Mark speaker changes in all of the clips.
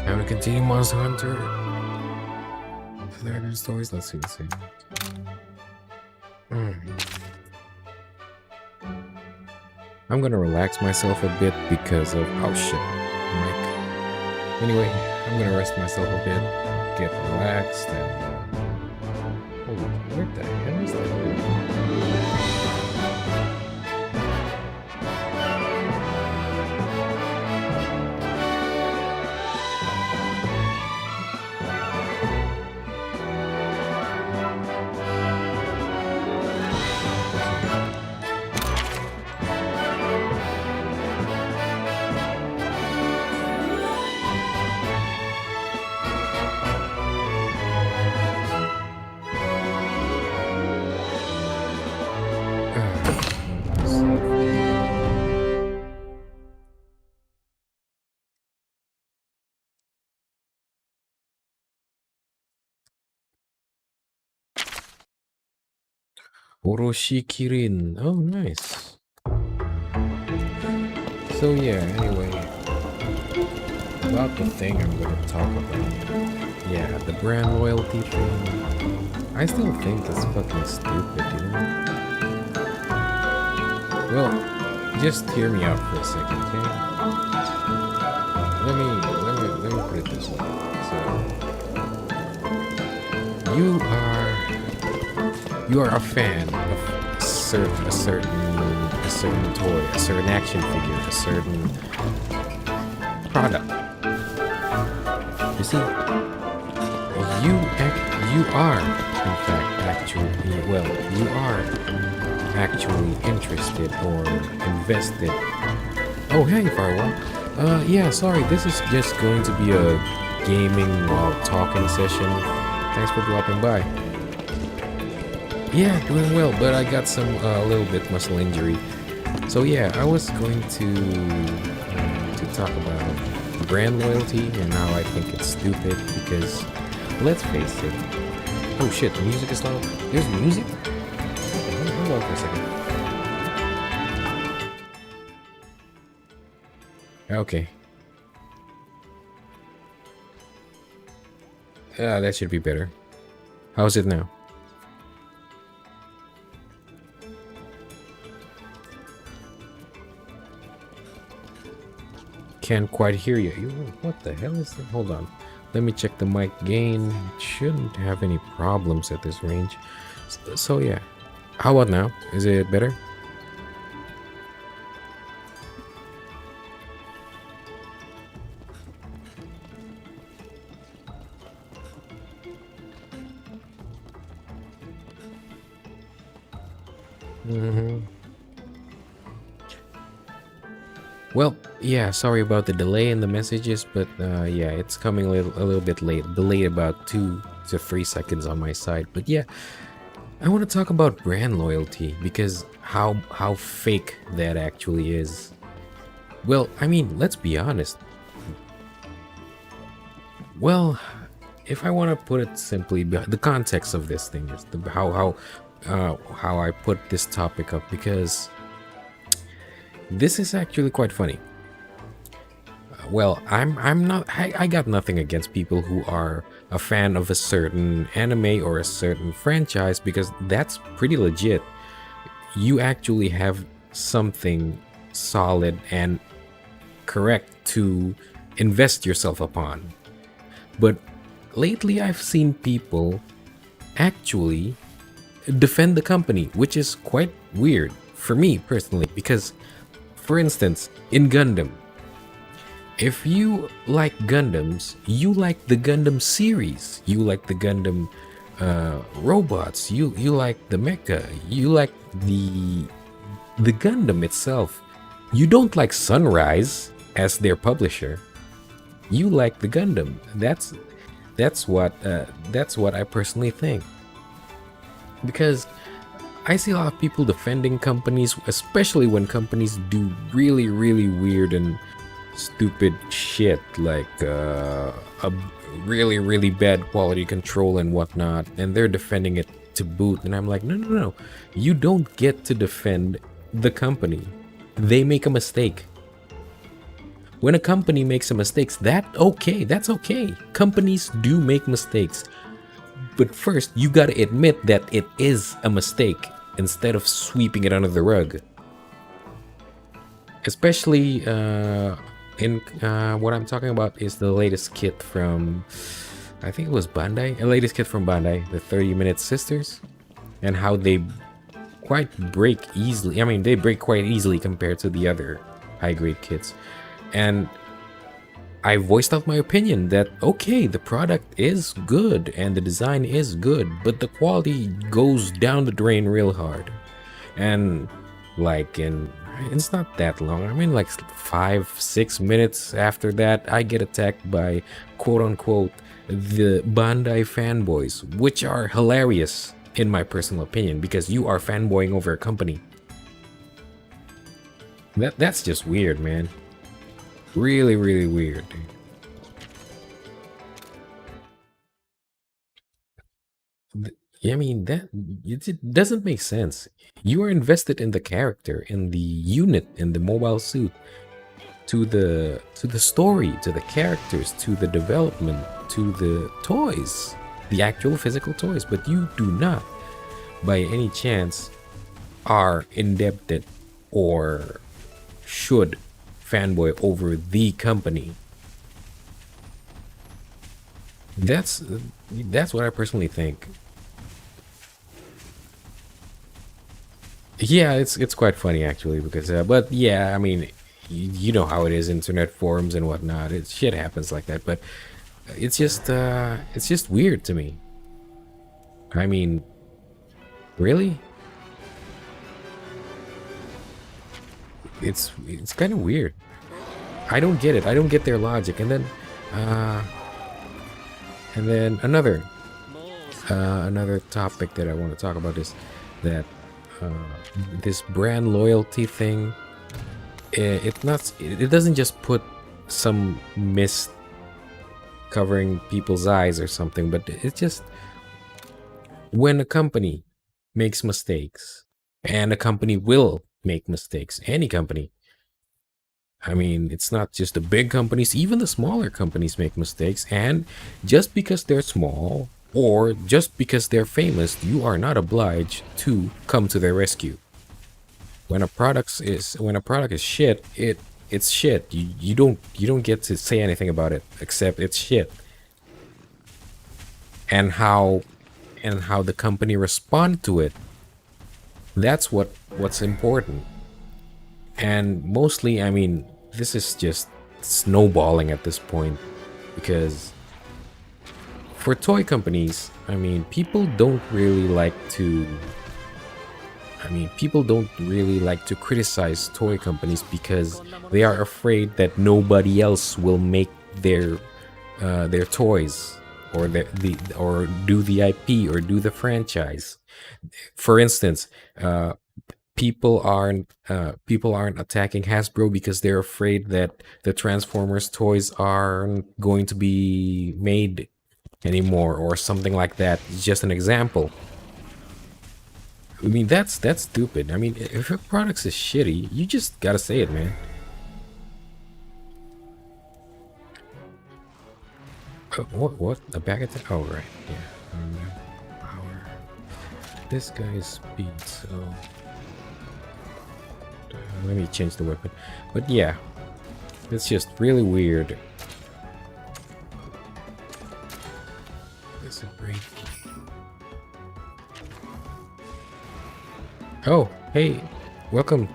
Speaker 1: How to continue Monster Hunter. There are stories. Let's see. I'm gonna relax myself a bit because of shit, Mike. Anyway, I'm gonna rest myself a bit, get relaxed, and holy, where the hell is that? Oroshi Kirin. Oh, nice. So yeah, anyway, about the thing I'm gonna talk about. Yeah, the brand loyalty thing. I still think that's fucking stupid, you know? Well, just hear me out for a second, okay? Let me put it this way. So you are a fan of a certain toy, a certain action figure, a certain product. You see, you are in fact actually interested or invested. Oh hey Farwell. Yeah, sorry, this is just going to be a gaming while talking session. Thanks for dropping by. Yeah, doing well, but I got some a little bit muscle injury. So yeah, I was going to talk about brand loyalty and how I think it's stupid because, let's face it. Oh shit, the music is loud. There's music? Hold on for a second. Okay. That should be better. How's it now? Can't quite hear you. What the hell is that? Hold on. Let me check the mic gain. It shouldn't have any problems at this range. So yeah. How about now? Is it better? Well, yeah, sorry about the delay in the messages, but yeah, it's coming a little bit late, delayed about 2 to 3 seconds on my side. But yeah, I want to talk about brand loyalty because how fake that actually is. Well, I mean, let's be honest. Well, if I want to put it simply, the context of this thing is how I put this topic up because this is actually quite funny. Well, I'm not. I got nothing against people who are a fan of a certain anime or a certain franchise because that's pretty legit. You actually have something solid and correct to invest yourself upon. But lately, I've seen people actually defend the company, which is quite weird for me personally because, for instance, in Gundam, if you like Gundams, you like the Gundam series, you like the Gundam robots, you like the mecha, you like the Gundam itself. You don't like Sunrise as their publisher. You like the Gundam. That's what I personally think. Because I see a lot of people defending companies, especially when companies do really, really weird and stupid shit like a really, really bad quality control and whatnot, and they're defending it to boot. And I'm like, no. You don't get to defend the company. They make a mistake. when a company makes a mistake, that's okay. Companies do make mistakes. But first, you gotta admit that it is a mistake instead of sweeping it under the rug. Especially in what I'm talking about is the latest kit from, I think it was Bandai, the latest kit from Bandai, the 30-minute sisters, and how they quite break easily. I mean, they break quite easily compared to the other high-grade kits. And I voiced out my opinion that, okay, the product is good and the design is good, but the quality goes down the drain real hard. And like it's not that long. I mean, like 5-6 minutes after that, I get attacked by quote unquote the Bandai fanboys, which are hilarious in my personal opinion, because you are fanboying over a company. That's just weird, man. Really, really weird. I mean, it doesn't make sense. You are invested in the character, in the unit, in the mobile suit, to the story, to the characters, to the development, to the toys, the actual physical toys, but you do not, by any chance, are indebted or should fanboy over the company. That's what I personally think. Yeah, it's quite funny actually, because but yeah, I mean, you know how it is, internet forums and whatnot. Shit happens like that, but it's just weird to me. I mean, really, it's kind of weird. I don't get it. I don't get their logic. Uh, and then another topic that I want to talk about is that uh, this brand loyalty thing. It doesn't just put some mist covering people's eyes or something, but it's just when a company makes mistakes, and a company will make mistakes, any company. I mean, it's not just the big companies, even the smaller companies make mistakes, and just because they're small or just because they're famous, you are not obliged to come to their rescue. When a product is shit, it's shit. You don't get to say anything about it except it's shit. And how the company respond to it. That's what's important. And mostly, I mean, this is just snowballing at this point, because for toy companies, I mean, people don't really like to criticize toy companies because they are afraid that nobody else will make their toys, or or do the IP or do the franchise. For instance, people aren't attacking Hasbro because they're afraid that the Transformers toys aren't going to be made anymore or something like that. It's just an example. I mean, that's stupid. I mean, if your product is shitty, you just gotta say it, man. What? A back attack? Oh, right. Yeah. Power. This guy's speed, so... let me change the weapon. But yeah, it's just really weird. That's a break. Oh, hey, welcome.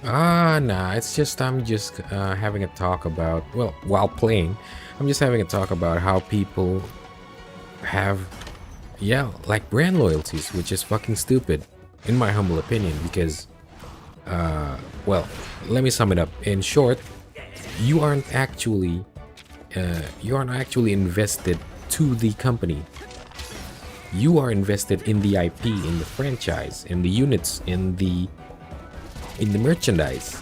Speaker 1: Nah, it's just I'm just having a talk about, well, while playing, I'm just having a talk about how people have, yeah, like brand loyalties, which is fucking stupid, in my humble opinion, because, well, let me sum it up. In short, you aren't actually invested to the company. You are invested in the IP, in the franchise, in the units, in the merchandise,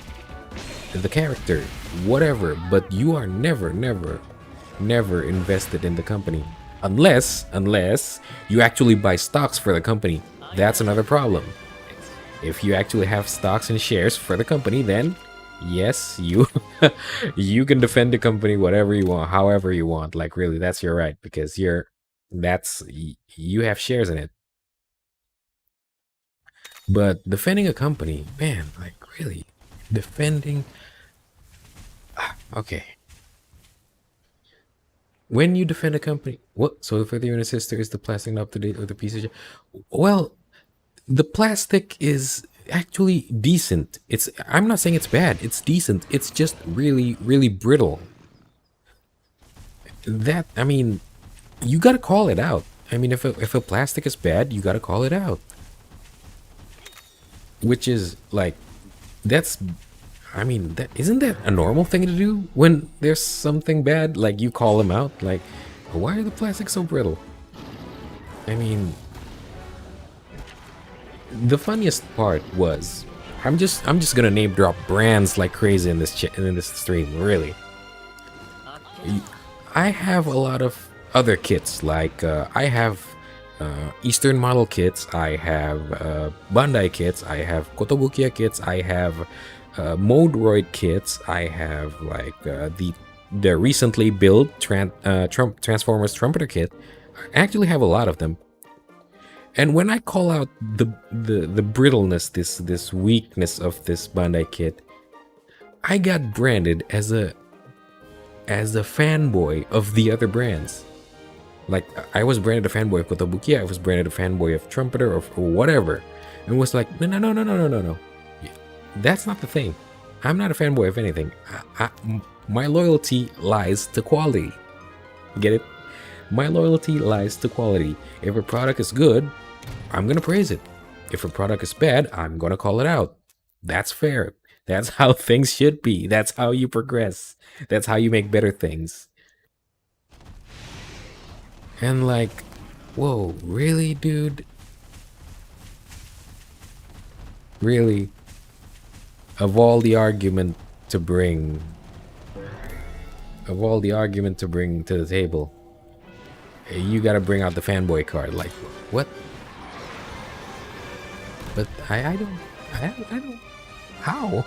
Speaker 1: in the character, whatever. But you are never invested in the company, unless you actually buy stocks for the company. That's another problem. If you actually have stocks and shares for the company, then Yes, you you can defend the company whatever you want, however you want. Like really, that's your right because you have shares in it. But defending a company, man, like really, defending. Okay, when you defend a company, what? So for the younger sister, is the plastic not up to date or the piece of shit? Well, the plastic is actually decent. I'm not saying it's bad. It's decent. It's just really, really brittle. That I mean, you gotta call it out. I mean, if a plastic is bad, you gotta call it out. Which is like, that's, I mean, that isn't that a normal thing to do when there's something bad? Like you call them out. Like, why are the plastics so brittle? I mean, the funniest part was, I'm just gonna name drop brands like crazy in in this stream. Really, I have a lot of other kits. Like I have Eastern model kits. I have Bandai kits. I have Kotobukiya kits. I have Modroid kits. I have like the recently built Transformers Trumpeter kit. I actually have a lot of them. And when I call out the brittleness, this weakness of this Bandai kit, I got branded as a fanboy of the other brands. Like I was branded a fanboy of Kotobuki, I was branded a fanboy of Trumpeter or whatever. And it was like, no, no, no, no, no, no, no, no. That's not the thing. I'm not a fanboy of anything. My loyalty lies to quality. Get it? My loyalty lies to quality. If a product is good, I'm gonna praise it. If a product is bad, I'm gonna call it out. That's fair. That's how things should be. That's how you progress. That's how you make better things. And like, whoa, really, dude? Really? Of all the argument to bring, of all the argument to bring to the table, you gotta bring out the fanboy card. Like, what? But I don't, I don't, how?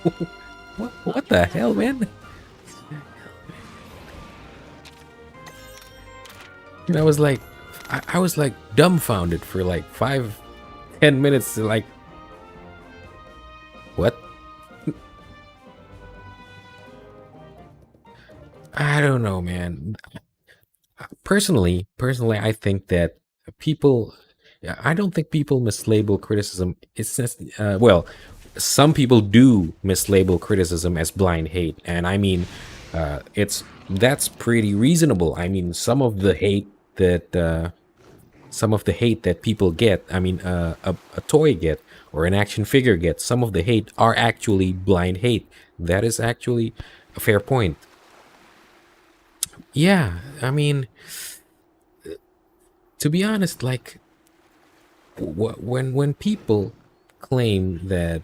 Speaker 1: What the hell, man? And I was like, I was like dumbfounded for like 5, 10 minutes. Like, what? I don't know, man. Personally, I think that people, I don't think people mislabel criticism. It's just, well, some people do mislabel criticism as blind hate, and I mean, it's that's pretty reasonable. I mean, some of the hate that people get, I mean, a toy get or an action figure gets, some of the hate are actually blind hate. That is actually a fair point. Yeah, I mean, to be honest, like when people claim that,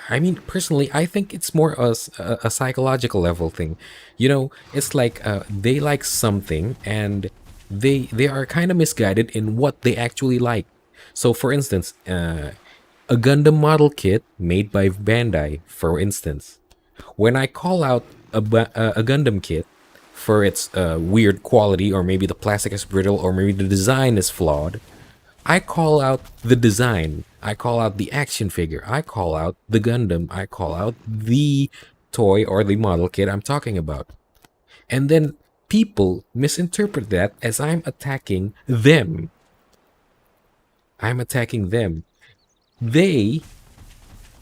Speaker 1: I mean, personally, I think it's more a psychological level thing. You know, it's like they like something and they are kind of misguided in what they actually like. So, for instance, a Gundam model kit made by Bandai, for instance, when I call out a Gundam kit for its weird quality, or maybe the plastic is brittle, or maybe the design is flawed, I call out the design. I call out the action figure. I call out the Gundam. I call out the toy or the model kit I'm talking about. And then people misinterpret that as I'm attacking them. I'm attacking them. They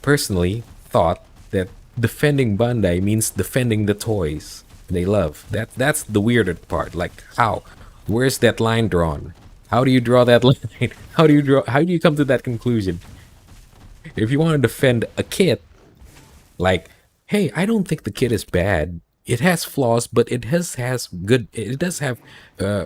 Speaker 1: personally thought that defending Bandai means defending the toys they love. That's the weirder part. Like how? Where's that line drawn? How do you draw that line? How do you come to that conclusion? If you want to defend a kit, like, hey, I don't think the kit is bad. It has flaws, but it does have uh,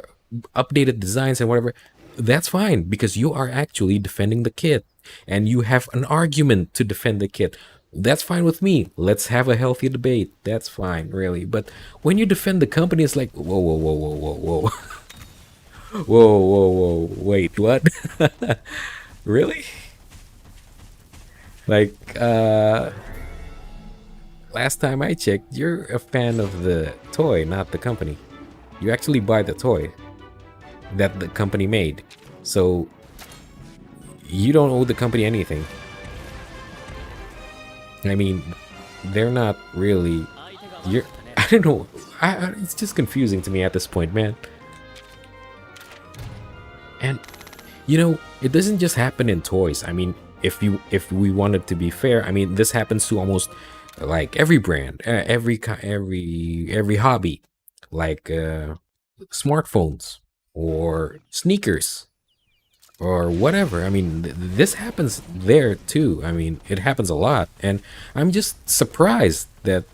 Speaker 1: updated designs and whatever. That's fine because you are actually defending the kit and you have an argument to defend the kit. That's fine with me. Let's have a healthy debate. That's fine, really. But when you defend the company, it's like, whoa, whoa, whoa, whoa, whoa, whoa, whoa, whoa, whoa. Wait, what? Really? Like, last time I checked, you're a fan of the toy, not the company. You actually buy the toy that the company made. So you don't owe the company anything. I mean, they're not really. You're. I don't know. It's just confusing to me at this point, man. And it doesn't just happen in toys. I mean, if we wanted to be fair, I mean, this happens to almost like every brand, every hobby, like smartphones or sneakers or whatever. I mean, this happens there too. I mean, it happens a lot, and I'm just surprised that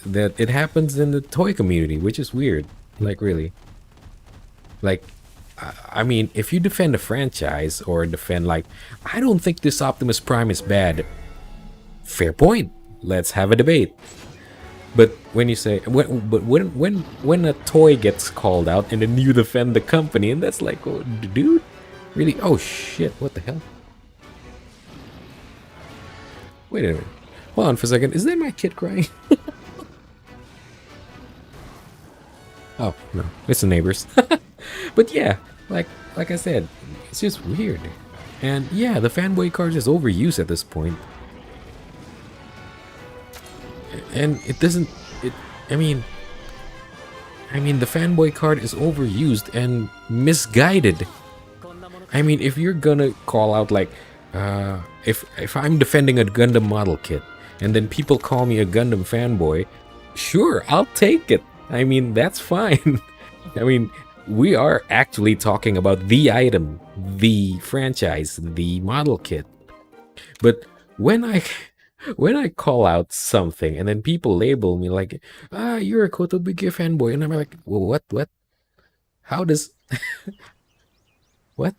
Speaker 1: it happens in the toy community, which is weird. Like, really. Like, I mean, if you defend a franchise or defend, like, I don't think this Optimus Prime is bad. Fair point. Let's have a debate. But when you say, when a toy gets called out and then you defend the company, and that's like, oh, dude, really? Oh shit! What the hell? Wait a minute. Hold on for a second. Is that my kid crying? Oh no, it's the neighbors. But yeah, like I said, it's just weird. And yeah, the fanboy card is overused at this point. And it doesn't it I mean the fanboy card is overused and misguided. I mean, if you're gonna call out like if I'm defending a Gundam model kit and then people call me a Gundam fanboy, sure, I'll take it. I mean, that's fine. I mean, we are actually talking about the item, the franchise, the model kit. But when I when I call out something and then people label me like, you're a Kotobiki fanboy, and I'm like, well, what? How does what?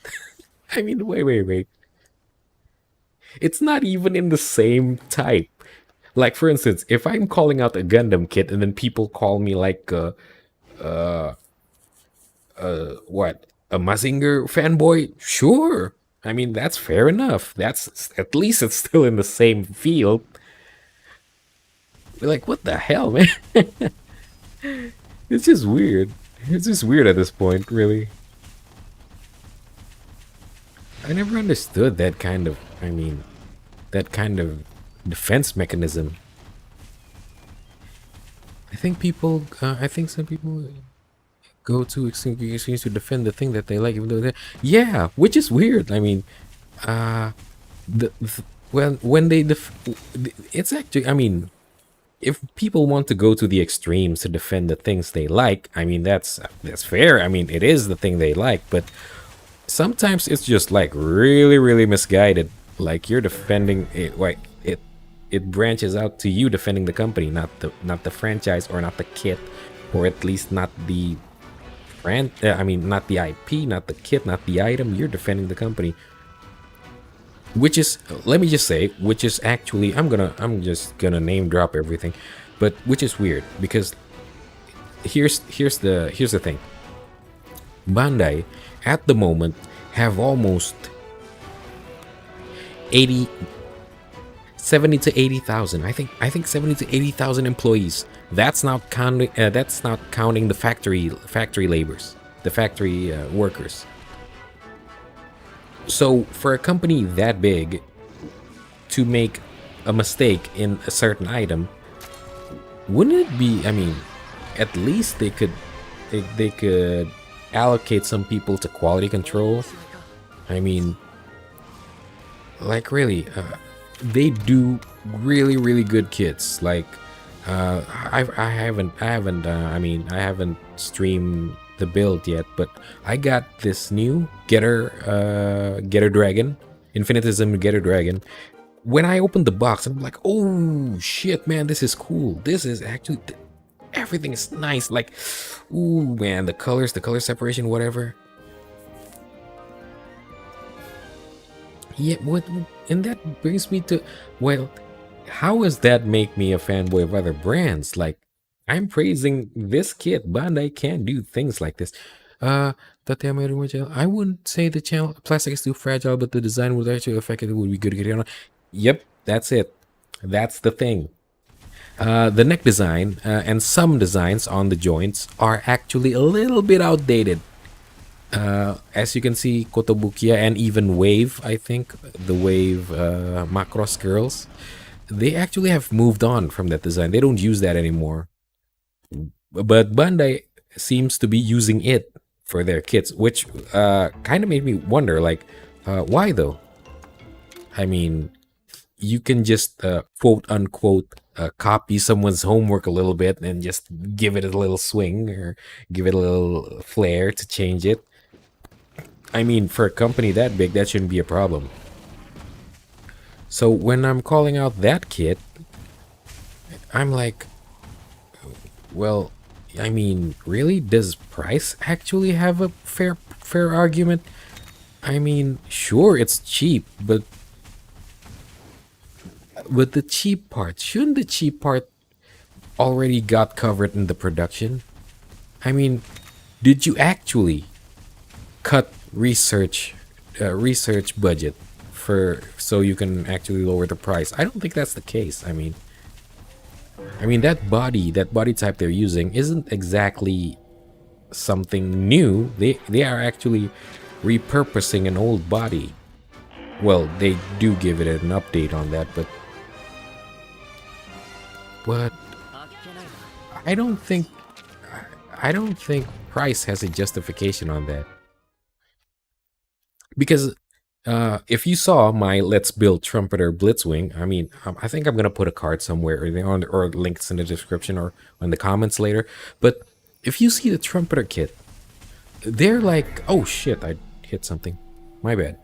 Speaker 1: I mean, wait. It's not even in the same type. Like, for instance, if I'm calling out a Gundam kit and then people call me like what, a Mazinger fanboy, sure. I mean, that's fair enough. That's, at least it's still in the same field. Like, what the hell, man? It's just weird. It's just weird at this point, really. I never understood that kind of, that kind of defense mechanism. I think some people go to extremes to defend the thing that they like, even though yeah, which is weird. I mean, the when they it's actually, I mean, if people want to go to the extremes to defend the things they like, I mean, that's fair. I mean, it is the thing they like, but sometimes it's just like really misguided. Like, you're defending it, like it branches out to you defending the company, not the franchise, or not the kit, or at least not the not the IP, not the kit, not the item. You're defending the company, which is, let me just say, which is actually, I'm just gonna name drop everything, but which is weird because here's the thing. Bandai at the moment have almost 80 70 to 80,000. I think 70 to 80,000 employees. That's not counting the factory labors, the factory workers. So for a company that big to make a mistake in a certain item, wouldn't it be, I mean, at least they could allocate some people to quality control. I mean, like, really, they do really good kits. Like, I haven't streamed the build yet, but I got this new Getter Dragon, Infinitism Getter Dragon. When I opened the box, I'm like, oh shit, man, this is cool. This is actually, everything is nice. Like, ooh, man, the color separation, whatever. Yeah, and that brings me to, well, how does that make me a fanboy of other brands? Like, I'm praising this kit. Bandai can't do things like this. I wouldn't say the channel plastic is too fragile, but the design would actually affect it. It would be good to get it on. Yep, that's it. That's the thing. The neck design and some designs on the joints are actually a little bit outdated. As you can see, Kotobukiya and even Wave, I think, the Wave Macross girls, they actually have moved on from that design. They don't use that anymore. But Bandai seems to be using it for their kits, which kind of made me wonder, like, why though? I mean, you can just quote unquote copy someone's homework a little bit and just give it a little swing or give it a little flair to change it. I mean, for a company that big, that shouldn't be a problem. So when I'm calling out that kit, I'm like, well, I mean, really? Does price actually have a fair argument? I mean, sure, it's cheap, but the cheap part, shouldn't the cheap part already got covered in the production? I mean, did you actually cut research budget for so you can actually lower the price? I don't think that's the case. I mean that body type they're using isn't exactly something new. They are actually repurposing an old body. Well, they do give it an update on that, but I don't think I don't think price has a justification on that. Because if you saw my Let's Build Trumpeter Blitzwing, I mean, I think I'm gonna put a card somewhere or links in the description or in the comments later. But if you see the Trumpeter kit, they're like, oh shit, I hit something. My bad.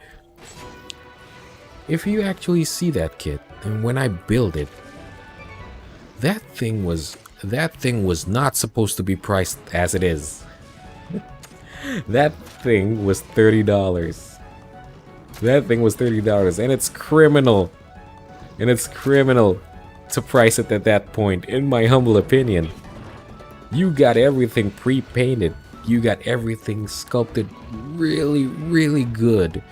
Speaker 1: If you actually see that kit, and when I build it, that thing was not supposed to be priced as it is. That thing was $30. That thing was $30, and it's criminal. And it's criminal to price it at that point, in my humble opinion. You got everything pre-painted. You got everything sculpted really, really good.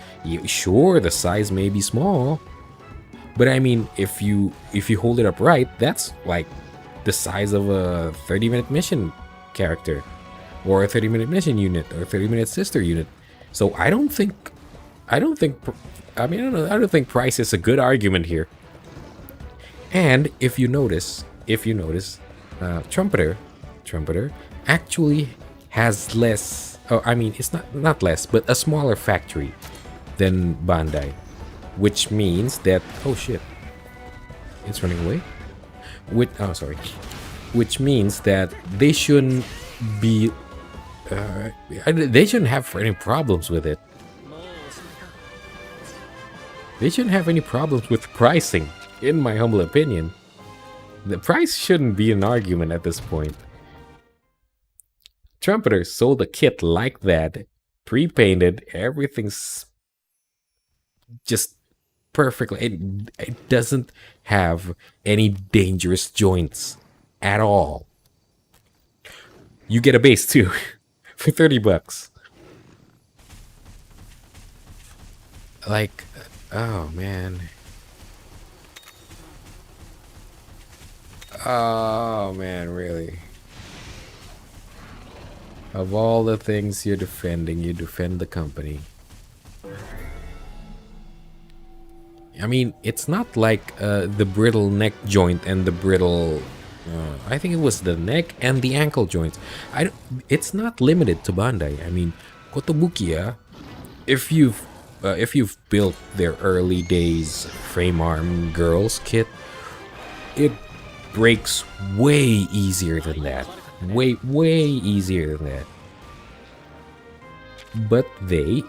Speaker 1: Sure, the size may be small, but I mean, if you hold it up right, that's like the size of a 30-minute mission character, or a 30-minute mission unit, or a 30-minute sister unit. So I don't think, I mean, I don't think price is a good argument here. And if you notice, Trumpeter actually has less. Oh, I mean, it's not less, but a smaller factory than Bandai, which means that, oh shit, it's running away. Oh, sorry. Which means that they shouldn't be. They shouldn't have any problems with it. They shouldn't have any problems with pricing, in my humble opinion. The price shouldn't be an argument at this point. Trumpeter sold a kit like that, pre-painted, everything's just perfectly. It doesn't have any dangerous joints at all. You get a base too for $30. Like, oh man. Oh man, really? Of all the things you're defending, you defend the company. I mean, it's not like the brittle neck joint and the brittle. I think it was the neck and the ankle joints. It's not limited to Bandai. I mean, Kotobukiya, if you've built their early days frame arm girls kit, it breaks way easier than that. Way easier than that. But they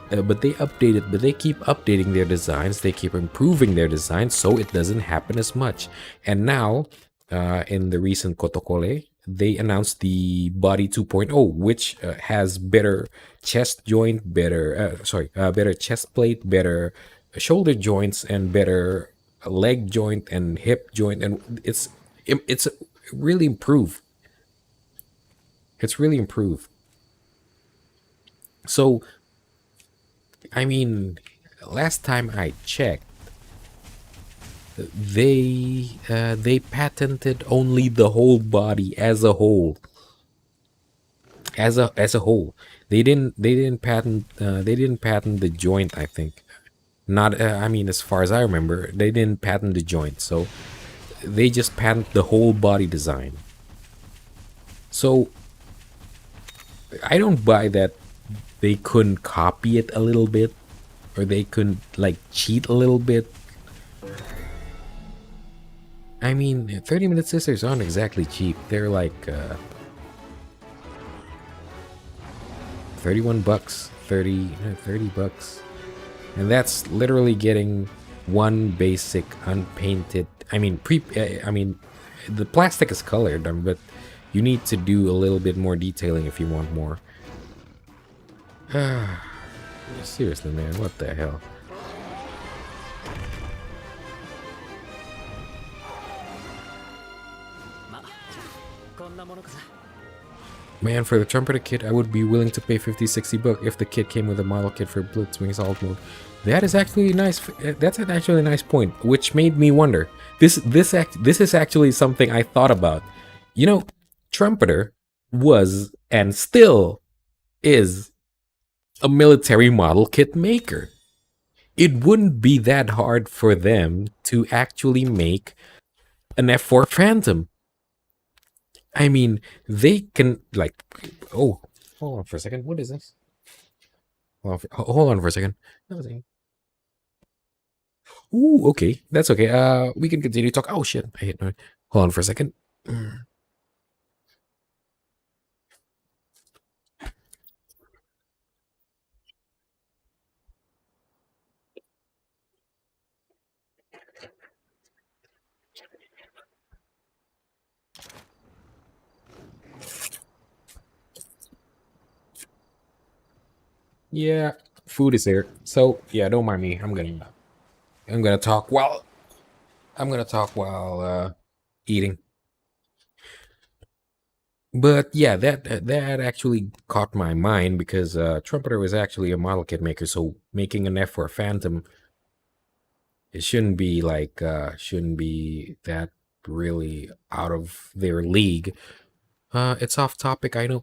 Speaker 1: keep updating their designs. They keep improving their designs so it doesn't happen as much. And now, in the recent Kotokole, they announced the Body 2.0, which has better chest joint, better chest plate, better shoulder joints, and better leg joint and hip joint, and it's really improved. It's really improved. So, I mean, last time I checked, they patented only the whole body as a whole, as a whole. They didn't patent the joint, I think. Not I mean, as far as I remember, they didn't patent the joint. So they just patent the whole body design. So I don't buy that they couldn't copy it a little bit, or they couldn't like cheat a little bit. I mean, 30-minute scissors aren't exactly cheap. They're like 31 bucks, 30 bucks. And that's literally getting one basic unpainted. I mean, the plastic is colored, but you need to do a little bit more detailing if you want more. Seriously, man, what the hell? Man, for the trumpeter kit, I would be willing to pay 50-60 bucks if the kit came with a model kit for Blitzwing Assault mode. That is actually nice. That's actually a nice point, which made me wonder. This is actually something I thought about. You know, Trumpeter was and still is a military model kit maker. It wouldn't be that hard for them to actually make an F4 Phantom. I mean, they can, like, oh, hold on for a second. What is this? Hold on for a second. Ooh, okay. That's okay. We can continue to talk. Oh, shit. I hit my... Hold on for a second. Yeah, food is there. So, yeah, don't mind me. I'm gonna talk while eating. But yeah, that actually caught my mind because Trumpeter was actually a model kit maker, so making an F4 Phantom, it shouldn't be that really out of their league. It's off topic, I know.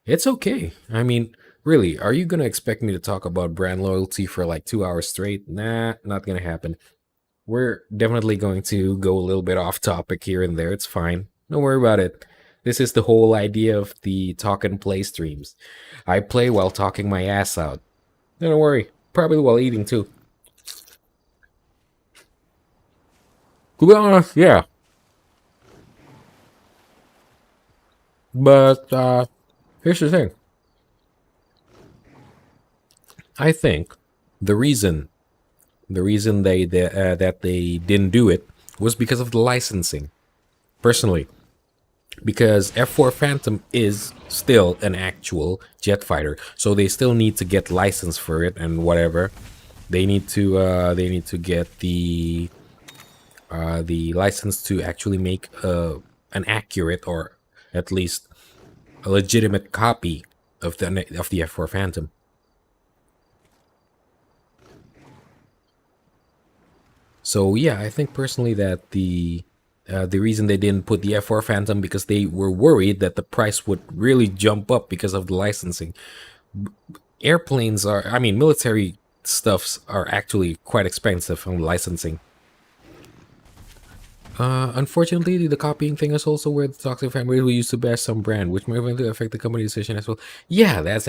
Speaker 1: It's okay. I mean, really, are you gonna expect me to talk about brand loyalty for like 2 hours straight? Nah, not gonna happen. We're definitely going to go a little bit off topic here and there. It's fine. Don't worry about it. This is the whole idea of the talk and play streams. I play while talking my ass out. Don't worry. Probably while eating too. To be honest, yeah. But here's the thing. I think the reason that they didn't do it was because of the licensing. Personally, because F4 Phantom is still an actual jet fighter, so they still need to get license for it and whatever. They need to get the license to actually make an accurate, or at least a legitimate copy of the F4 Phantom. So yeah, I think personally that the reason they didn't put the F4 Phantom because they were worried that the price would really jump up because of the licensing. Airplanes are, I mean, military stuffs are actually quite expensive on licensing. Unfortunately, the copying thing is also where the toxic family who used to bash some brand, which may eventually affect the company decision as well. Yeah, that's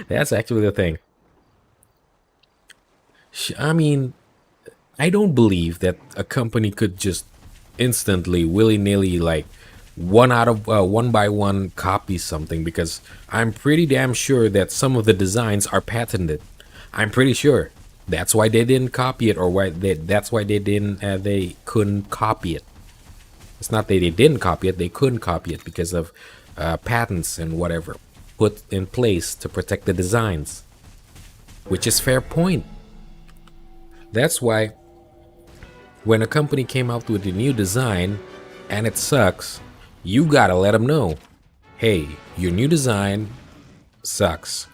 Speaker 1: that's actually the thing. I mean, I don't believe that a company could just instantly, willy-nilly, like one by one copy something, because I'm pretty damn sure that some of the designs are patented. I'm pretty sure. That's why they didn't copy it, or that's why they couldn't copy it. It's not that they didn't copy it, they couldn't copy it because of patents and whatever put in place to protect the designs, which is fair point. That's why when a company came out with a new design and it sucks, you gotta let them know, hey, your new design sucks.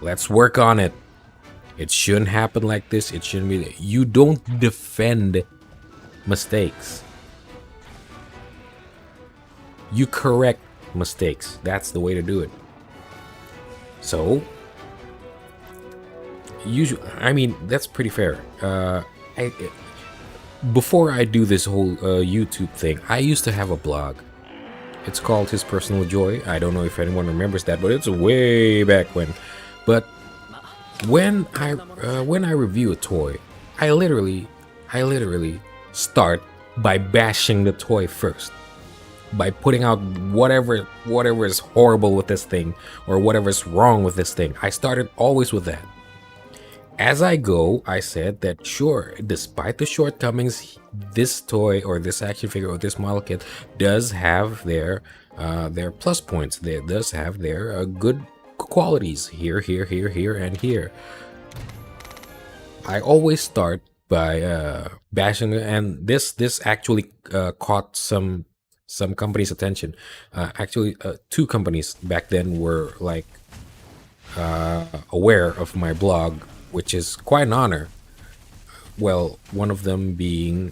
Speaker 1: Let's work on it. It shouldn't happen like this. It shouldn't be. You don't defend mistakes. You correct mistakes. That's the way to do it. So, usually, I mean, that's pretty fair. I, before I do this whole YouTube thing, I used to have a blog. It's called His Personal Joy. I don't know if anyone remembers that, but it's way back when. But when I review a toy, I literally start by bashing the toy first, by putting out whatever is horrible with this thing or whatever's wrong with this thing. I started always with that. As I go, I said that sure, despite the shortcomings, this toy or this action figure or this model kit does have their plus points. They does have their good qualities here, here, and here. I always start by bashing, and this actually caught some companies' attention. Actually, two companies back then were like aware of my blog, which is quite an honor. Well, one of them being,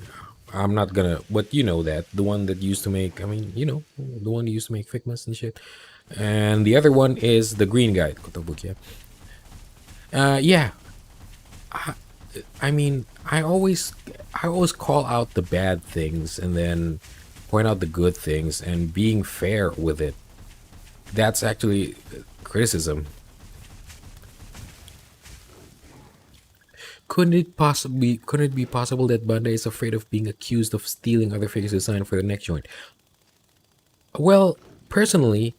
Speaker 1: I'm not gonna, but you know that the one that used to make, I mean, you know, the one who used to make Figmas and shit. And the other one is the Green Guy, Kotobuki. Yeah, I mean, I always call out the bad things and then point out the good things and being fair with it. That's actually criticism. Couldn't it be possible that Bandai is afraid of being accused of stealing other figures' design for the next joint? Well, personally,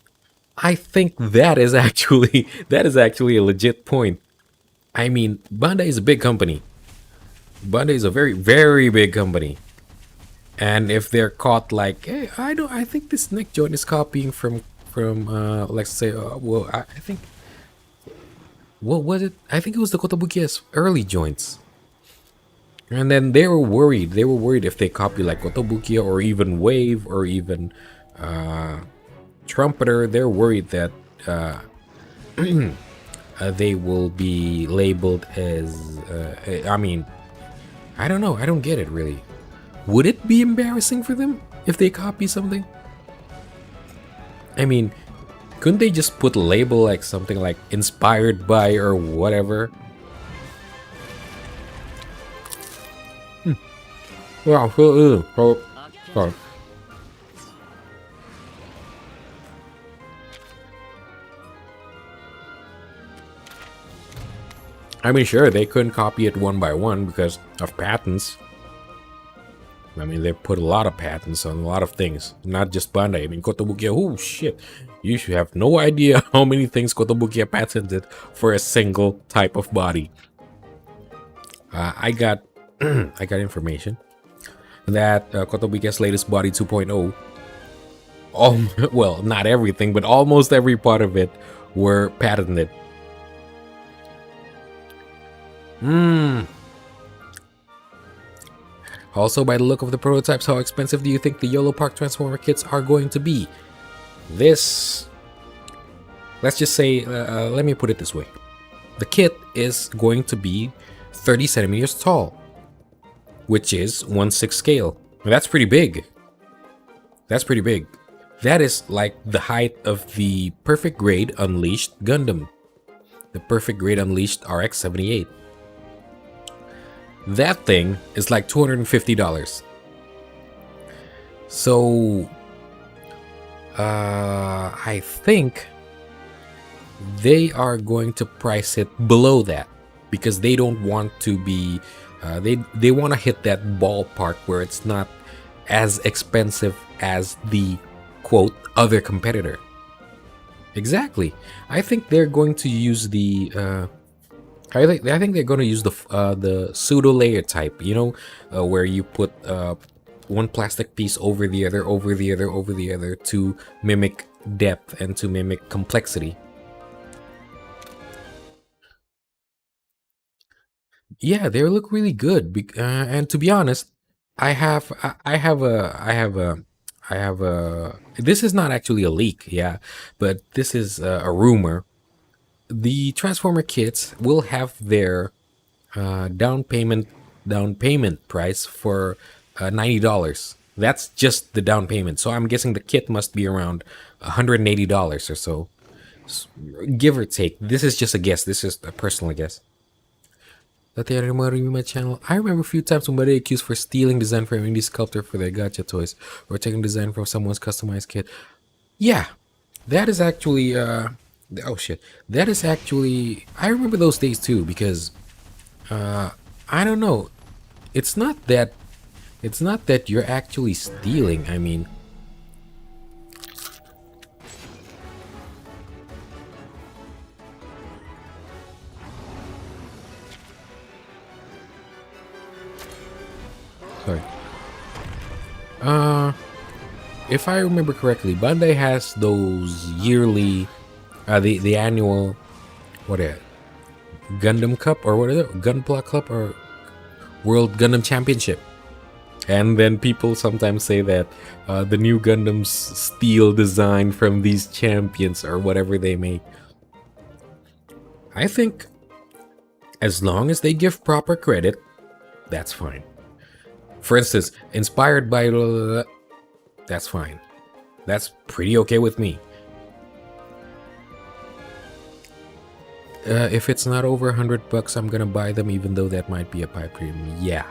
Speaker 1: I think that is actually that is actually a legit point. I mean, Bandai is a big company. Bandai is a very big company. And if they're caught like, hey, I think this neck joint is copying from let's say, well, I think what was it? I think it was the Kotobukiya's early joints. And then they were worried. They were worried if they copy like Kotobukiya or even Wave or even Trumpeter. They're worried that they will be labeled as. I mean, I don't know. I don't get it really. Would it be embarrassing for them if they copy something? I mean, couldn't they just put a label like something like inspired by or whatever? Yeah, sorry. I mean, sure, they couldn't copy it one by one because of patents. I mean, they put a lot of patents on a lot of things, not just Bandai. I mean, Kotobukiya, oh shit, you should have no idea how many things Kotobukiya patented for a single type of body. I got I got information that Kotobukiya's latest body 2.0, well, not everything, but almost every part of it were patented. Also, by the look of the prototypes, how expensive do you think the YOLO Park Transformer kits are going to be? This, let's just say, let me put it this way. The kit is going to be 30 centimeters tall, which is 1/6 scale. That's pretty big. That's pretty big. That is like the height of the Perfect Grade Unleashed Gundam. The Perfect Grade Unleashed RX-78. That thing is like $250. So, I think they are going to price it below that because they don't want to be, they want to hit that ballpark where it's not as expensive as the quote other competitor. Exactly. I think they're going to use the I think they're going to use the pseudo layer type, you know, where you put one plastic piece over the other, over the other, over the other to mimic depth and to mimic complexity. Yeah, they look really good. And to be honest, I have a. This is not actually a leak, yeah, but this is a rumor. The Transformer kits will have their uh, down payment down payment price for $90. That's just the down payment. So I'm guessing the kit must be around $180 or so, give or take. This is just a guess. This is a personal guess. That they remember my channel. I remember a few times somebody accused for stealing design from indie sculptor for their gacha toys, or taking design from someone's customized kit. Yeah, that is actually oh shit. That is actually, I remember those days too, because I don't know. It's not that it's not that you're actually stealing. I mean, sorry. Uh if I remember correctly, Bandai has those yearly the annual, what is it? Gundam Cup, or what is it? Gunpla Cup, or World Gundam Championship. And then people sometimes say that the new Gundams steal design from these champions or whatever they make. I think as long as they give proper credit, that's fine. For instance, inspired by blah, blah, blah, that's fine. That's pretty okay with me. If it's not over $100, I'm gonna buy them, even though that might be a pipe premium. Yeah,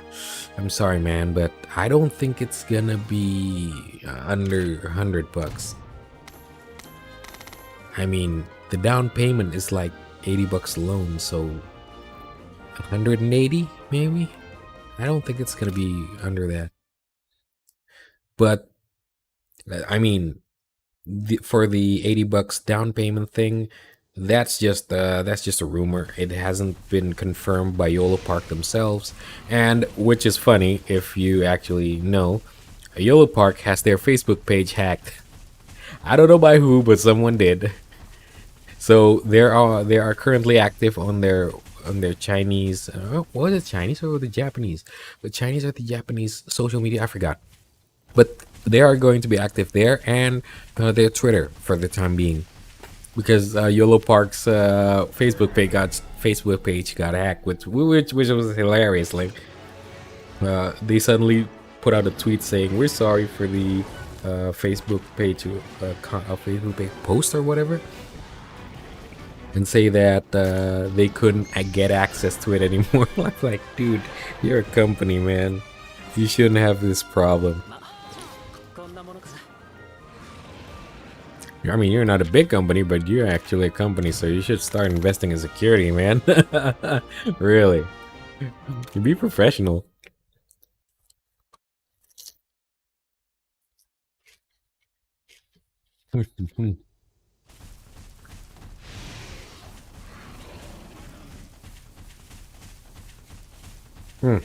Speaker 1: I'm sorry, man, but I don't think it's gonna be under $100. I mean, the down payment is like $80 alone, so 180 maybe. I don't think it's gonna be under that. But I mean, for the $80 down payment thing, that's just a rumor. It hasn't been confirmed by YOLO Park themselves, and which is funny if you actually know, YOLO Park has their Facebook page hacked. I don't know by who, but someone did. So they are currently active on their Chinese. Was it Chinese or the Japanese? The Chinese or the Japanese social media? I forgot. But they are going to be active there, and their Twitter for the time being, because YOLO Park's Facebook page got hacked, which was hilarious. Like they suddenly put out a tweet saying, "We're sorry for the Facebook page, Facebook page post or whatever," and say that they couldn't get access to it anymore. Like, dude, you're a company, man. You shouldn't have this problem. I mean, you're not a big company, but you're actually a company, so you should start investing in security, man. Really. You be professional. Hmm.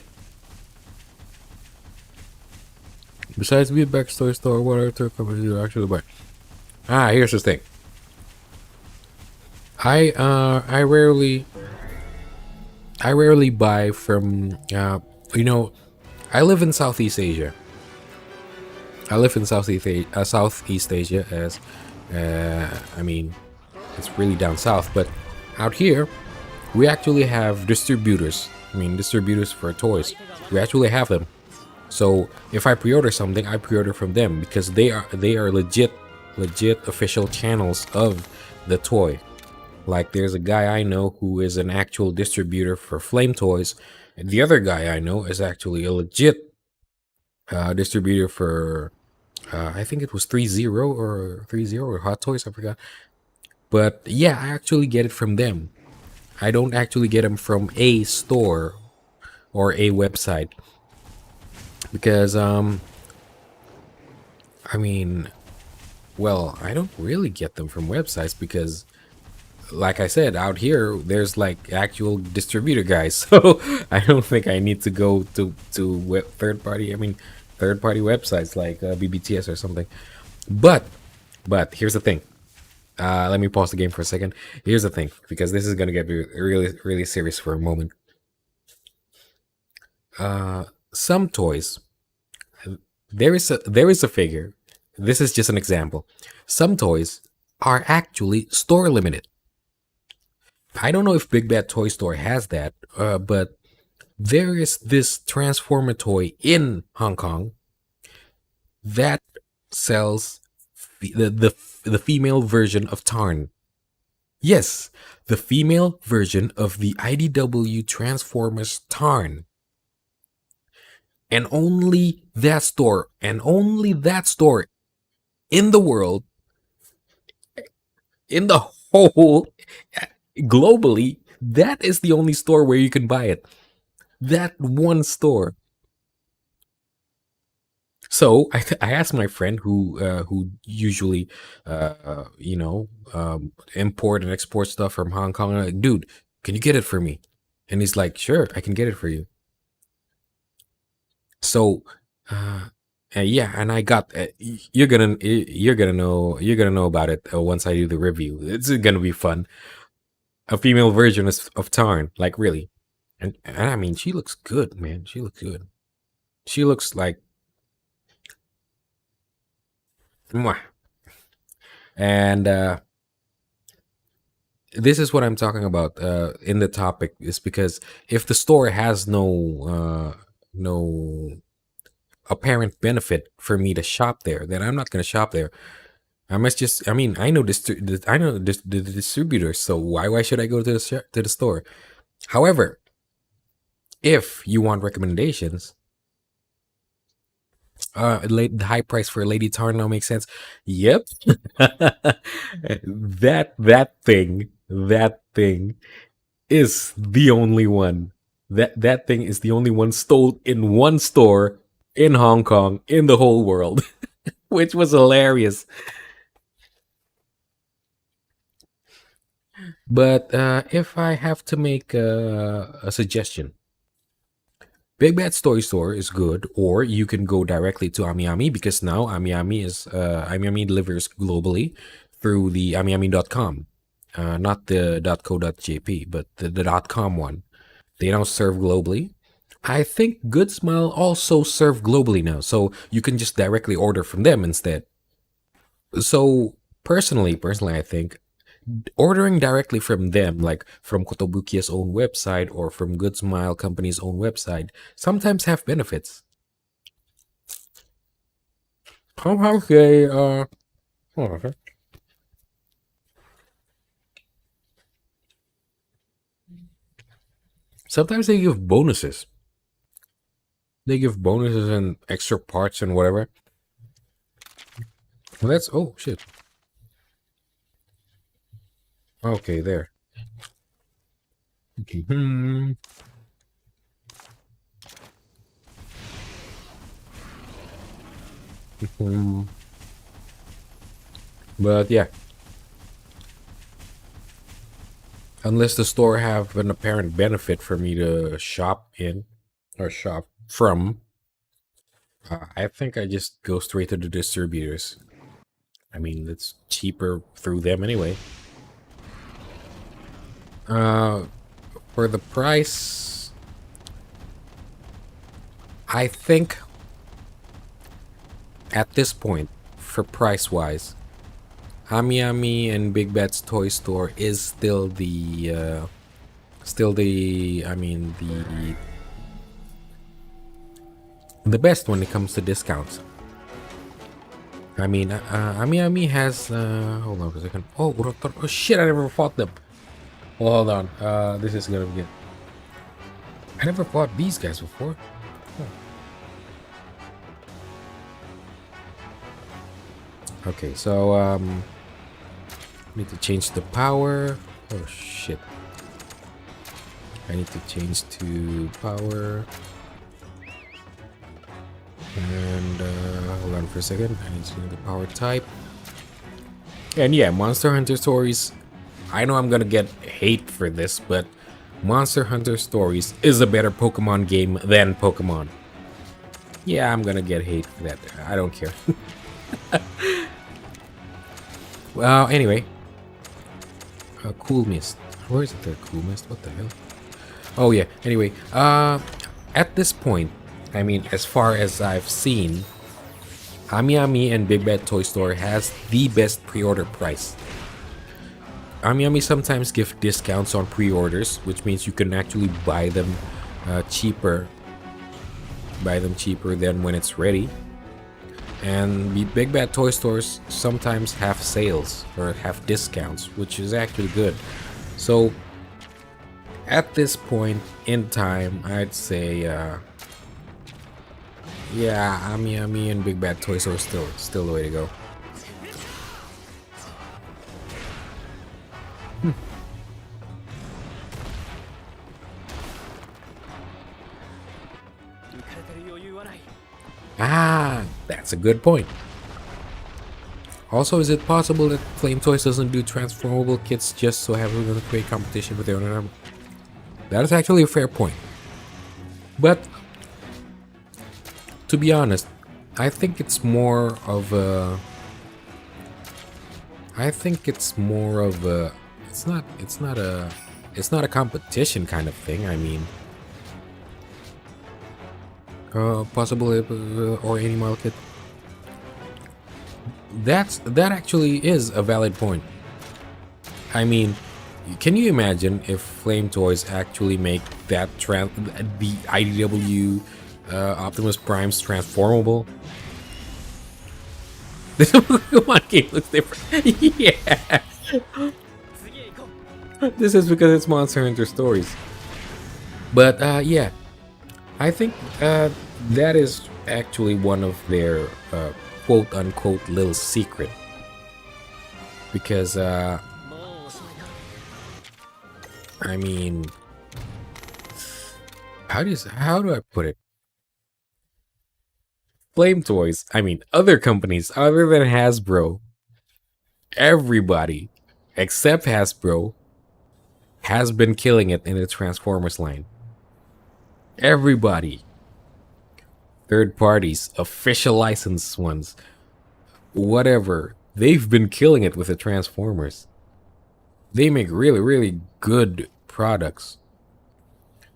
Speaker 1: Besides being backstory store, what other companies do you actually buy? Here's the thing. I rarely buy from you know, I live in Southeast Asia. I live in Southeast Asia, as I mean, it's really down south, but out here we actually have distributors. I mean, distributors for toys. We actually have them. So if I pre-order something, I pre-order from them because they are legit official channels of the toy. Like, there's a guy I know who is an actual distributor for Flame Toys, and the other guy I know is actually a legit distributor for I think it was 30 or Hot Toys, I forgot. But yeah, I actually get it from them. I don't actually get them from a store or a website, because I mean, well, I don't really get them from websites because, like I said, out here there's like actual distributor guys. So I don't think I need to go to third party. I mean, third party websites like BBTS or something. But here's the thing. Let me pause the game for a second. Here's the thing, because this is gonna get really serious for a moment. Some toys, there is a figure. This is just an example. Some toys are actually store limited. I don't know if Big Bad Toy Store has that, but there is this transformer toy in Hong Kong that sells the female version of Tarn. Yes, the female version of the IDW Transformers Tarn. And only that store in the world, in the whole, globally, that is the only store where you can buy it. That one store. So I asked my friend who usually import and export stuff from Hong Kong. I'm like, dude, can you get it for me? And he's like, sure, I can get it for you. So uh, yeah, and I got you're gonna know about it once I do the review. It's gonna be fun. A female version of Tarn, like really, and I mean, she looks good, man. She looks good. She looks like mwah. And this is what I'm talking about in the topic is because if the store has no apparent benefit for me to shop there, then I'm not going to shop there. I must just. I mean, I know the distributors, so why should I go to the store? However, if you want recommendations, the high price for Lady Tarn now makes sense. Yep, that thing is the only one. That thing is the only one sold in one store in Hong Kong in the whole world, which was hilarious. But if I have to make a suggestion, Big Bad's Toy Store is good, or you can go directly to Amiami because now Amiami delivers globally through the amiami.com, not the .co.jp, but the .com one. They now serve globally. I think Good Smile also serve globally now, so you can just directly order from them instead. So personally, I think ordering directly from them, like from Kotobukiya's own website or from Good Smile Company's own website, sometimes have benefits. Sometimes they okay. Sometimes they give bonuses. They give bonuses and extra parts and whatever. Well, that's oh shit. Okay, there. Okay. But yeah, unless the store have an apparent benefit for me to shop in or shop from, I think I just go straight to the distributors. I mean, it's cheaper through them anyway. For the price, I think at this point, for price wise, Ami and Big Bad's Toy Store is the best when it comes to discounts. I mean, Ami has hold on for a second. Oh shit! I never fought them. Well, hold on. This is gonna be good. I never fought these guys before. Oh. Okay, so need to change the power. Oh shit! I need to change to power. And hold on for a second. I need to change the power type. And yeah, Monster Hunter Stories. I know I'm gonna get hate for this, but Monster Hunter Stories is a better Pokemon game than Pokemon. Yeah, I'm gonna get hate for that. I don't care. Well, anyway. Cool Mist. Where is it there? Cool Mist? What the hell? Oh yeah, anyway. At this point, I mean, as far as I've seen, Ami and Big Bad Toy Store has the best pre-order price. Ami sometimes give discounts on pre-orders, which means you can actually buy them cheaper. Buy them cheaper than when it's ready. And the big bad toy stores sometimes have sales or have discounts, which is actually good. So at this point in time, I'd say, yeah, Ami and big bad toy store still the way to go. Ah, that's a good point. Also, is it possible that Flame Toys doesn't do transformable kits just so having to create competition with their own armor? That is actually a fair point. But to be honest, I think it's more of a. I think it's more of a. It's not a competition kind of thing. I mean, possible or any model kit. That actually is a valid point. I mean, can you imagine if Flame Toys actually make that the IDW Optimus Prime's transformable? Come on, game looks different. Yeah. This is because it's Monster Hunter Stories. But yeah, I think that is actually one of their quote unquote little secret. Because I mean, how do I put it? Flame Toys, I mean, other companies other than Hasbro, everybody except Hasbro has been killing it in the Transformers line. Everybody. Third parties, official licensed ones, whatever. They've been killing it with the Transformers. They make really, really good products.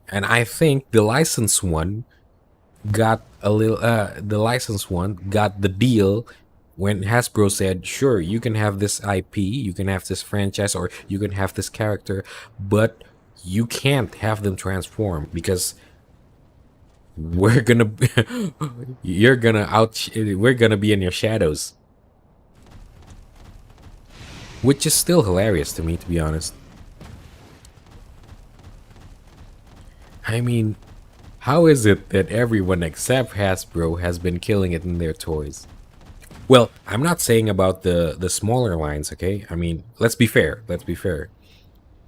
Speaker 1: And I think the licensed one got the deal when Hasbro said, sure, you can have this IP, you can have this franchise, or you can have this character, but you can't have them transform because we're gonna we're gonna be in your shadows. Which is still hilarious to me, to be honest. I mean, how is it that everyone except Hasbro has been killing it in their toys? Well, I'm not saying about the smaller lines, okay? I mean, let's be fair. Let's be fair.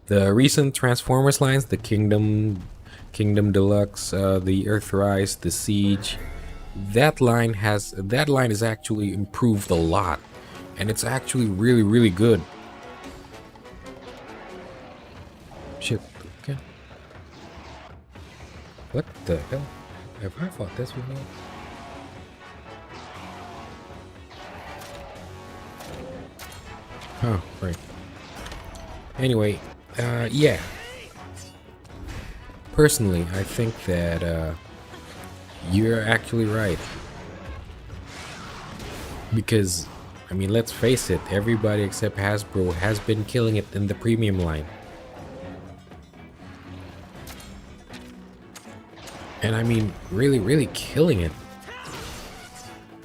Speaker 1: The recent Transformers lines, the Kingdom Deluxe, the Earthrise, the Siege, that line is actually improved a lot, and it's actually really, really good. Shit. Okay. What the hell? Have I fought this before? Oh, right. Anyway, yeah. Personally, I think that you're actually right. Because, I mean, let's face it, everybody except Hasbro has been killing it in the premium line. And I mean, really, really killing it.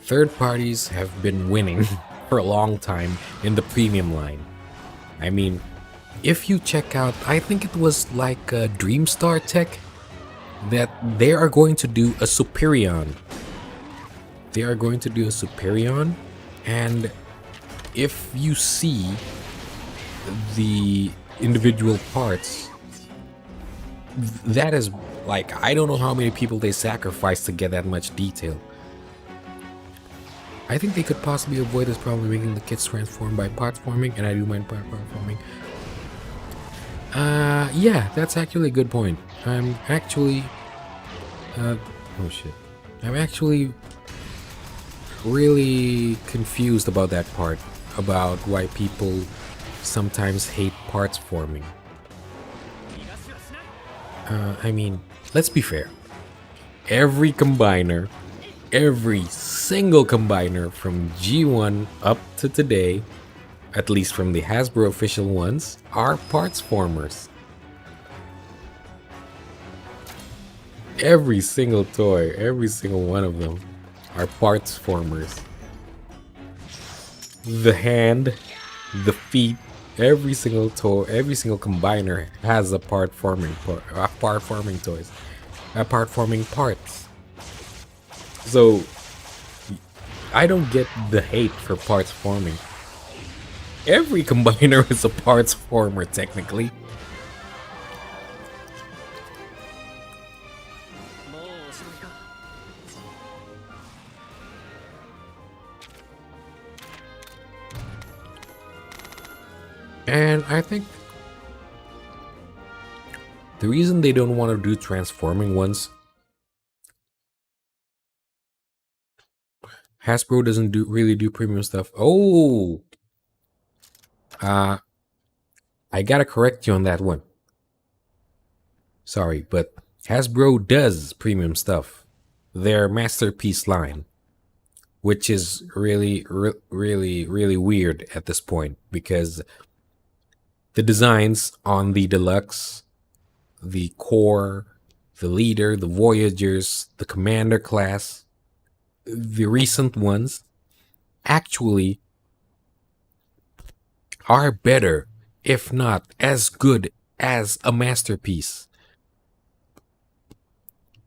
Speaker 1: Third parties have been winning for a long time in the premium line. I mean, if you check out, I think it was like Dreamstar Tech, that they are going to do a Superion. They are going to do a Superion, and if you see the individual parts, that is like, I don't know how many people they sacrificed to get that much detail. I think they could possibly avoid this problem making the kits transform by parts forming, and I do mind part forming. Yeah, that's actually a good point. I'm actually, oh shit. I'm actually really confused about that part, about why people sometimes hate parts forming. I mean, let's be fair. Every single combiner from G1 up to today, at least from the Hasbro official ones, are parts formers. Every single toy, every single one of them are parts formers. The hand, the feet, every single toy, every single combiner has a part forming toys, a part forming parts. So I don't get the hate for parts forming. Every combiner is a parts former technically. And I think the reason they don't want to do transforming ones, Hasbro doesn't really do premium stuff. Oh, I gotta correct you on that one. Sorry, but Hasbro does premium stuff. Their masterpiece line, which is really weird at this point because the designs on the deluxe, the core, the leader, the voyagers, the commander class, the recent ones actually are better, if not as good as a masterpiece.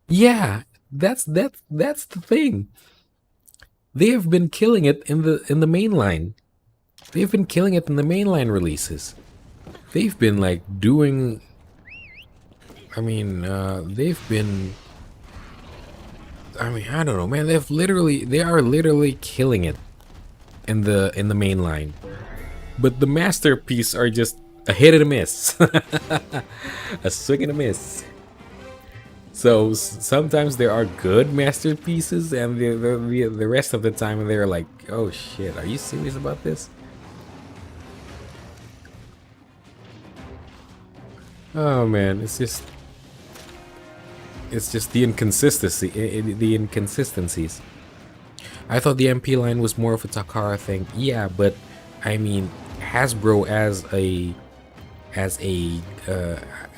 Speaker 1: Yeah, that's the thing. They have been killing it in the mainline. They've been killing it in the mainline releases. They've been like doing. I mean, they've been. I mean, I don't know, man. They are literally killing it in the main line. But the masterpiece are just a hit and a miss, a swing and a miss. So sometimes there are good masterpieces, and the rest of the time they're like, oh shit, are you serious about this? Oh man, it's just the inconsistencies. I thought the MP line was more of a Takara thing. Yeah, but I mean, Hasbro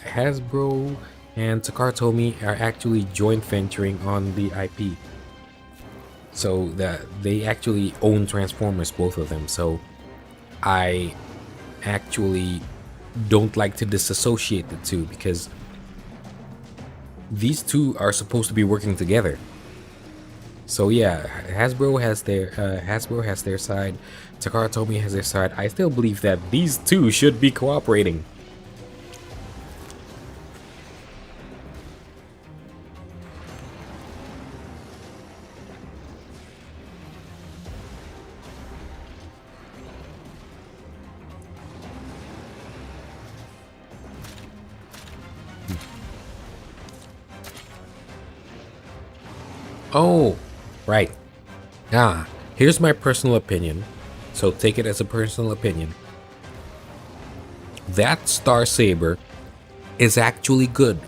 Speaker 1: Hasbro and Takara Tomy are actually joint venturing on the IP. So that they actually own Transformers, both of them. So I actually don't like to disassociate the two because these two are supposed to be working together. So yeah, Hasbro has their side, Takara Tomy has their side. I still believe that these two should be cooperating. Oh, right. Here's my personal opinion. So take it as a personal opinion. That Star Saber is actually good.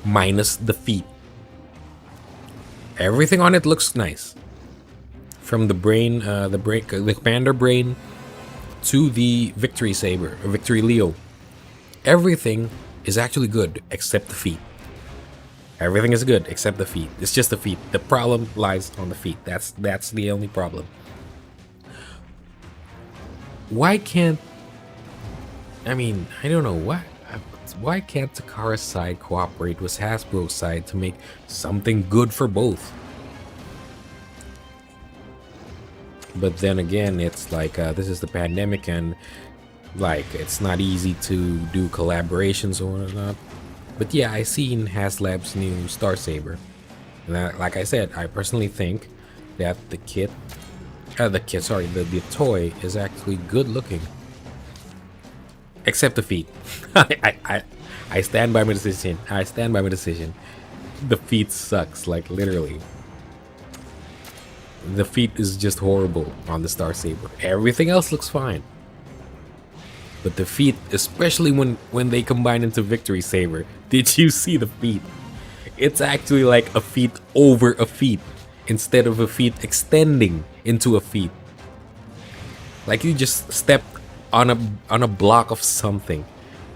Speaker 1: Minus the feet. Everything on it looks nice. From the commander brain to the Victory Saber, or Victory Leo. Everything is actually good except the feet. Everything is good except the feet. It's just the feet. The problem lies on the feet. That's the only problem. Why can't... I mean, I don't know. Why can't Takara's side cooperate with Hasbro's side to make something good for both? But then again, it's like this is the pandemic and like it's not easy to do collaborations or whatnot. But yeah, I seen HasLab's new Star Saber. And like I said, I personally think that the toy is actually good looking. Except the feet. I stand by my decision. I stand by my decision. The feet sucks, like literally. The feet is just horrible on the Star Saber. Everything else looks fine. But the feet, especially when they combine into Victory Saber, did you see the feet? It's actually like a feet over a feet instead of a feet extending into a feet. Like you just stepped on a block of something.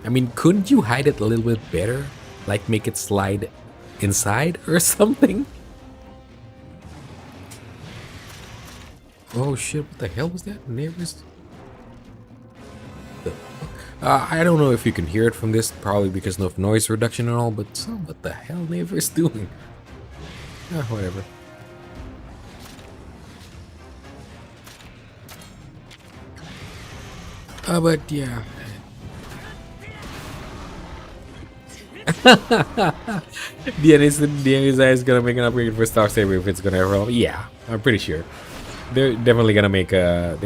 Speaker 1: I mean, couldn't you hide it a little bit better? Like make it slide inside or something. Oh shit, what the hell was that? Neighbors? I don't know if you can hear it from this, probably because of noise reduction and all, but what the hell neighbors doing? Whatever. But yeah. DNA is gonna make an upgrade for Star Saber if it's gonna ever. Yeah, I'm pretty sure. They're definitely gonna make a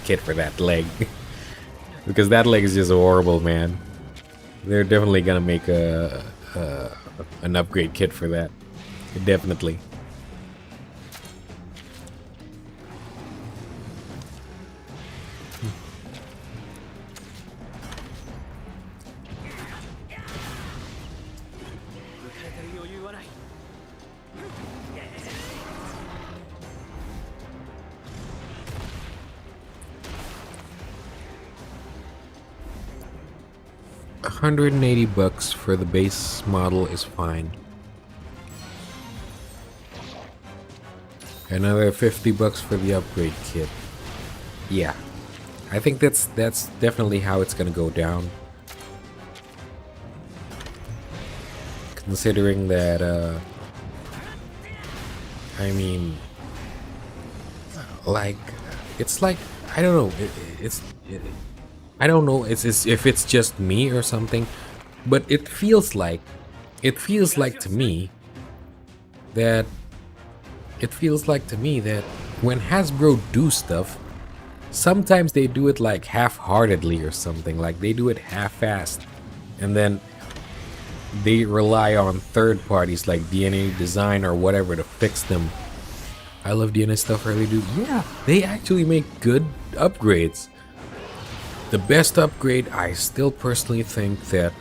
Speaker 1: kit for that leg. Because that leg is just horrible, man. They're definitely gonna make an upgrade kit for that. Definitely. $180 for the base model is fine. Another $50 for the upgrade kit. Yeah, I think that's definitely how it's gonna go down. Considering that, I mean, like, it's like, I don't know, I don't know if it's just me or something, but it feels like to me that when Hasbro do stuff, sometimes they do it like half-heartedly or something, like they do it half-assed, and then they rely on third parties like DNA Design or whatever to fix them. I love DNA stuff, really do. Yeah, they actually make good upgrades. The best upgrade, I still personally think that,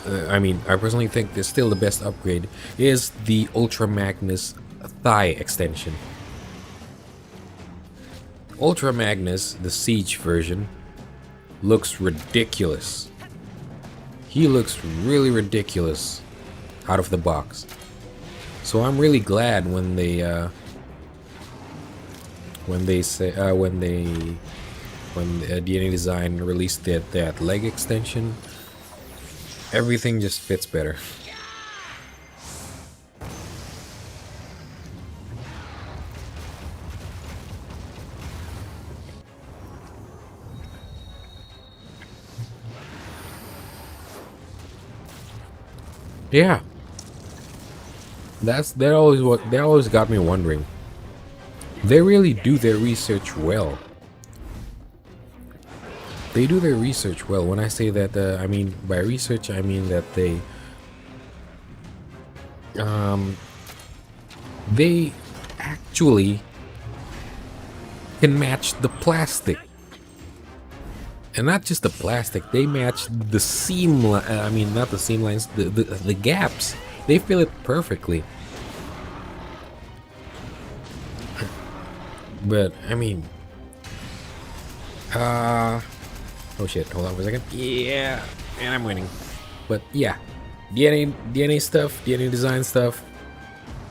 Speaker 1: I personally think that still the best upgrade is the Ultra Magnus thigh extension. Ultra Magnus, the Siege version, looks ridiculous. He looks really ridiculous out of the box. So I'm really glad when DNA Design released that leg extension. Everything just fits better. Yeah, that always got me wondering. They really do their research well. They do their research well. When I say that, by research, I mean that they actually can match the plastic. And not just the plastic, they match the seam, not the seam lines, the gaps. They fill it perfectly. But, oh shit, hold on for a second. Yeah, and I'm winning. But yeah, DNA stuff, DNA Design stuff,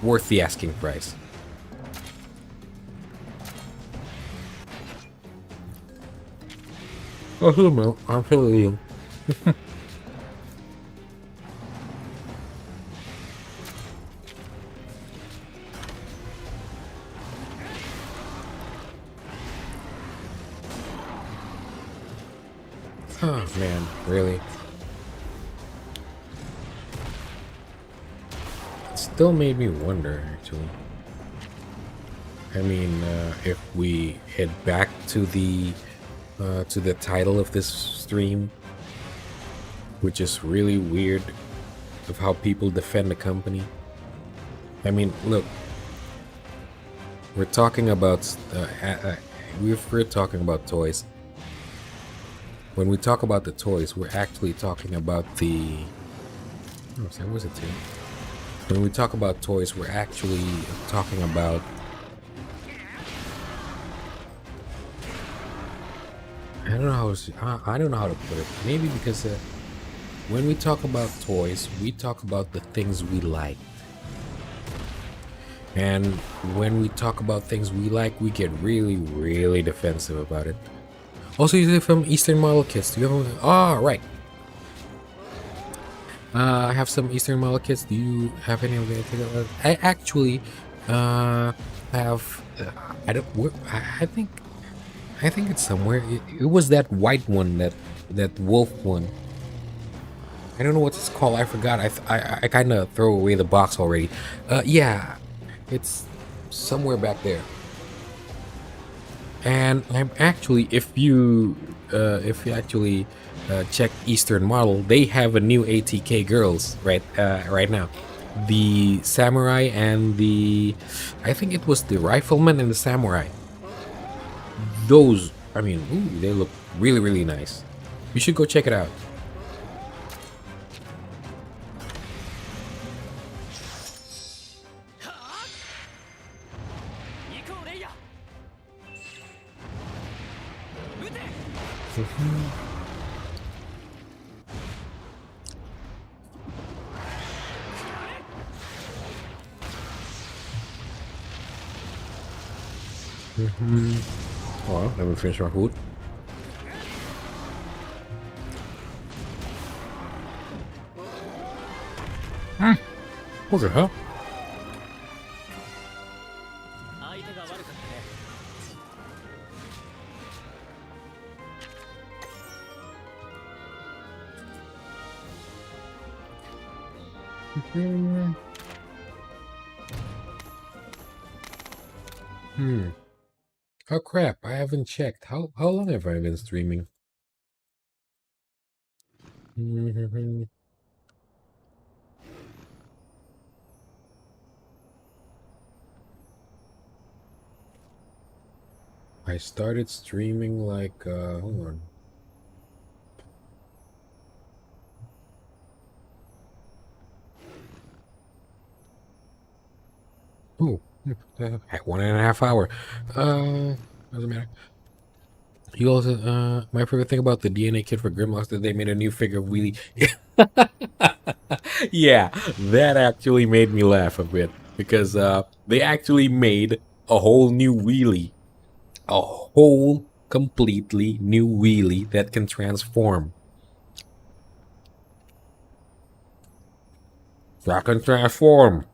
Speaker 1: worth the asking price. Oh, hello, I'm feeling you. Oh man, really? It still made me wonder, actually. If we head back to the title of this stream, which is really weird, of how people defend the company. Look, we're talking about we're talking about toys. When we talk about the toys, we're actually talking about the. Oh, sorry, what was it too? When we talk about toys, we're actually talking about. I don't know how to put it. Maybe because when we talk about toys, we talk about the things we like. And when we talk about things we like, we get really, really defensive about it. Also, you from Eastern Model Kits. Do you have? Oh, right. I have some Eastern Model Kits. Do you have any of the? I actually have. I don't. I think. I think it's somewhere. It was that white one, that wolf one. I don't know what it's called. I forgot. I kind of throw away the box already. Yeah, it's somewhere back there. And I'm actually, if you actually check Eastern Model, they have a new ATK girls right now. The samurai and the, I think it was the rifleman and the samurai. Those, I mean, ooh, they look really, really nice. You should go check it out. Oh, let me finish my food. What the hell? Oh crap, I haven't checked. How long have I been streaming? I started streaming like hold on. Oh, 1.5 hour. Doesn't matter. You also, my favorite thing about the DNA kit for Grimlock that they made a new figure of Wheelie. Yeah, that actually made me laugh a bit because they actually made a whole new Wheelie, a whole completely new Wheelie that can transform. That can transform.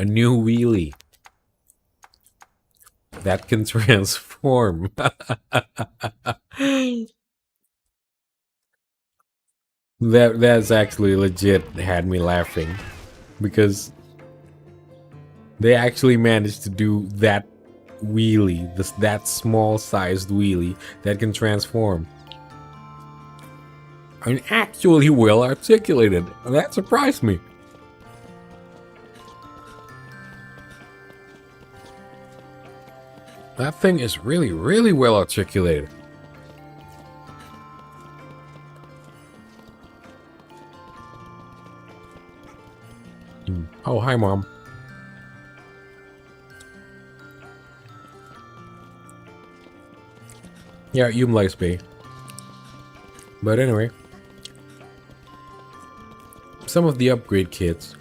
Speaker 1: A new Wheelie that can transform. That's actually legit had me laughing because they actually managed to do that wheelie, that small sized wheelie that can transform. I mean, actually well articulated. That surprised me. That thing is really, really well articulated. Oh, hi, Mom. Yeah, you likes me. But anyway, some of the upgrade kits.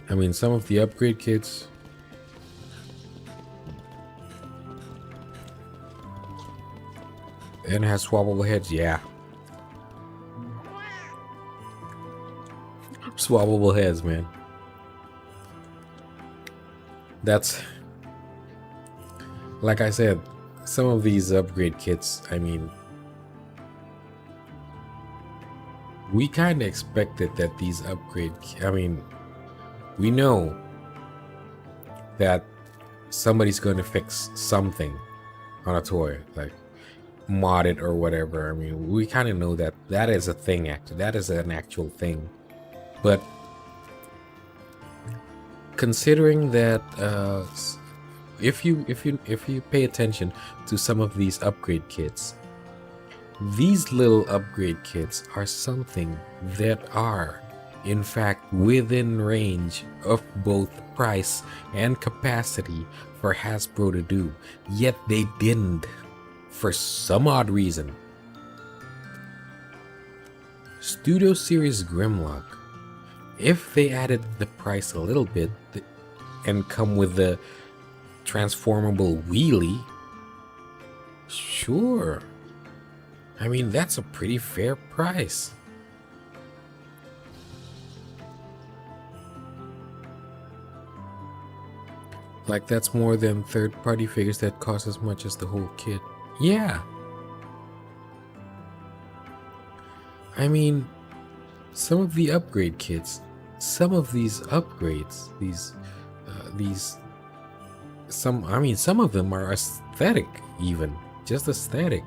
Speaker 1: I mean, some of the upgrade kits. And has swappable heads, yeah. Swappable heads, man. That's, like I said, some of these upgrade kits, I mean, we kind of expected that these upgrade, I mean, we know that somebody's going to fix something on a toy, like mod it or whatever. I mean, we kind of know that that is a thing, actually. That is an actual thing. But considering that if you pay attention to some of these upgrade kits, these little upgrade kits are something that are in fact within range of both price and capacity for Hasbro to do, yet they didn't for some odd reason. Studio Series Grimlock, if they added the price a little bit and come with the transformable wheelie, sure. I mean, that's a pretty fair price. Like, that's more than third-party figures that cost as much as the whole kit. Yeah. I mean, some of the upgrade kits, some of these upgrades, some of them are aesthetic, even just aesthetic,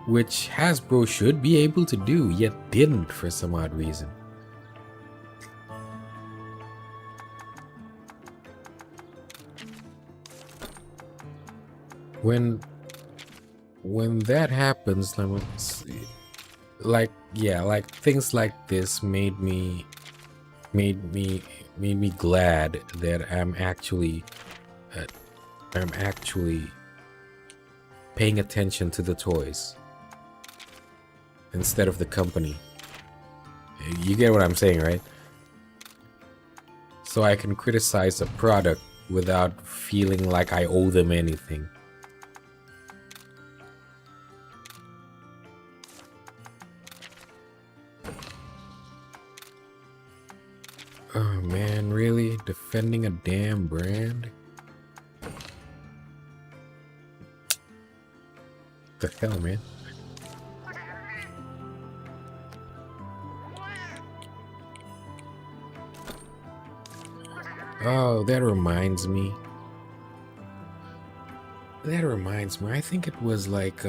Speaker 1: which Hasbro should be able to do, yet didn't for some odd reason. When that happens, like things like this made me glad that I'm actually paying attention to the toys instead of the company. You get what I'm saying, right? So I can criticize a product without feeling like I owe them anything. Oh man, really? Defending a damn brand? The hell, man? Oh, that reminds me. I think it was like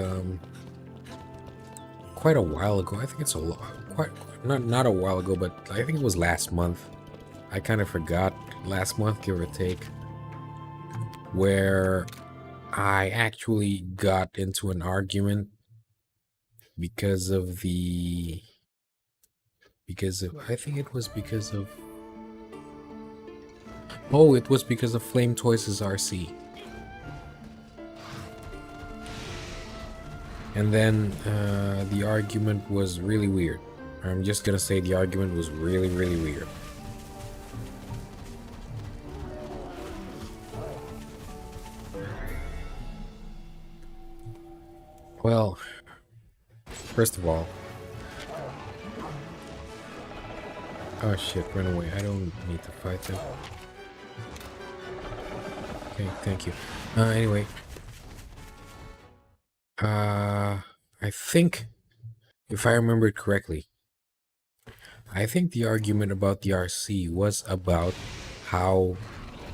Speaker 1: quite a while ago. I think it's not a while ago, but I think it was last month. I kind of forgot, last month, give or take, where I actually got into an argument because of I think it was because of, oh, it was because of Flame Toys' RC. And then the argument was really weird. I'm just gonna say the argument was really, really weird. Well, first of all, oh shit, run away. I don't need to fight them. Okay, thank you. Anyway, I think, if I remember it correctly, I think the argument about the RC was about how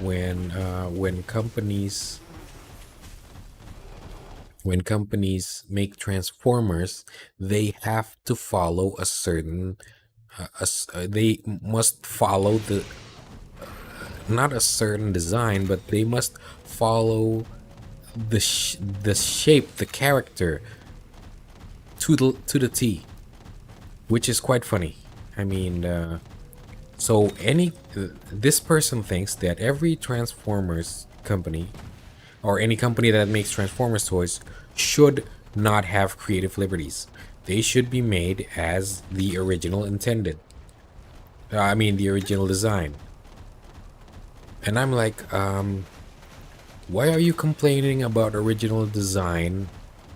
Speaker 1: when companies make Transformers, they have to follow a certain they must follow the not a certain design, but they must follow the shape, the character to the T, which is quite funny. I mean, so this person thinks that every Transformers company, or any company that makes Transformers toys, should not have creative liberties. They should be made as the original intended. I mean, the original design. And I'm like, why are you complaining about original design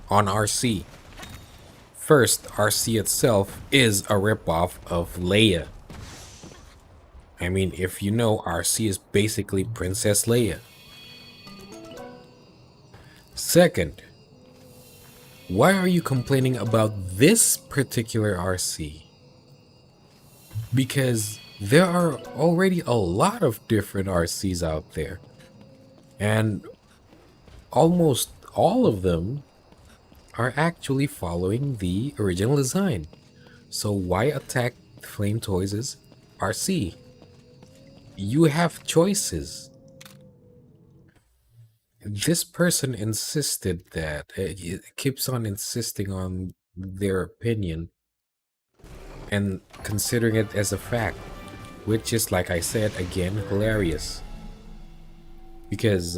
Speaker 1: on RC? First, RC itself is a ripoff of Leia. I mean, if you know, RC is basically Princess Leia. Second, why are you complaining about this particular RC? Because there are already a lot of different RCs out there, and almost all of them are actually following the original design. So why attack Flame Toys' RC? You have choices. This person insisted that, it keeps on insisting on their opinion and considering it as a fact, which is, like I said again, hilarious. Because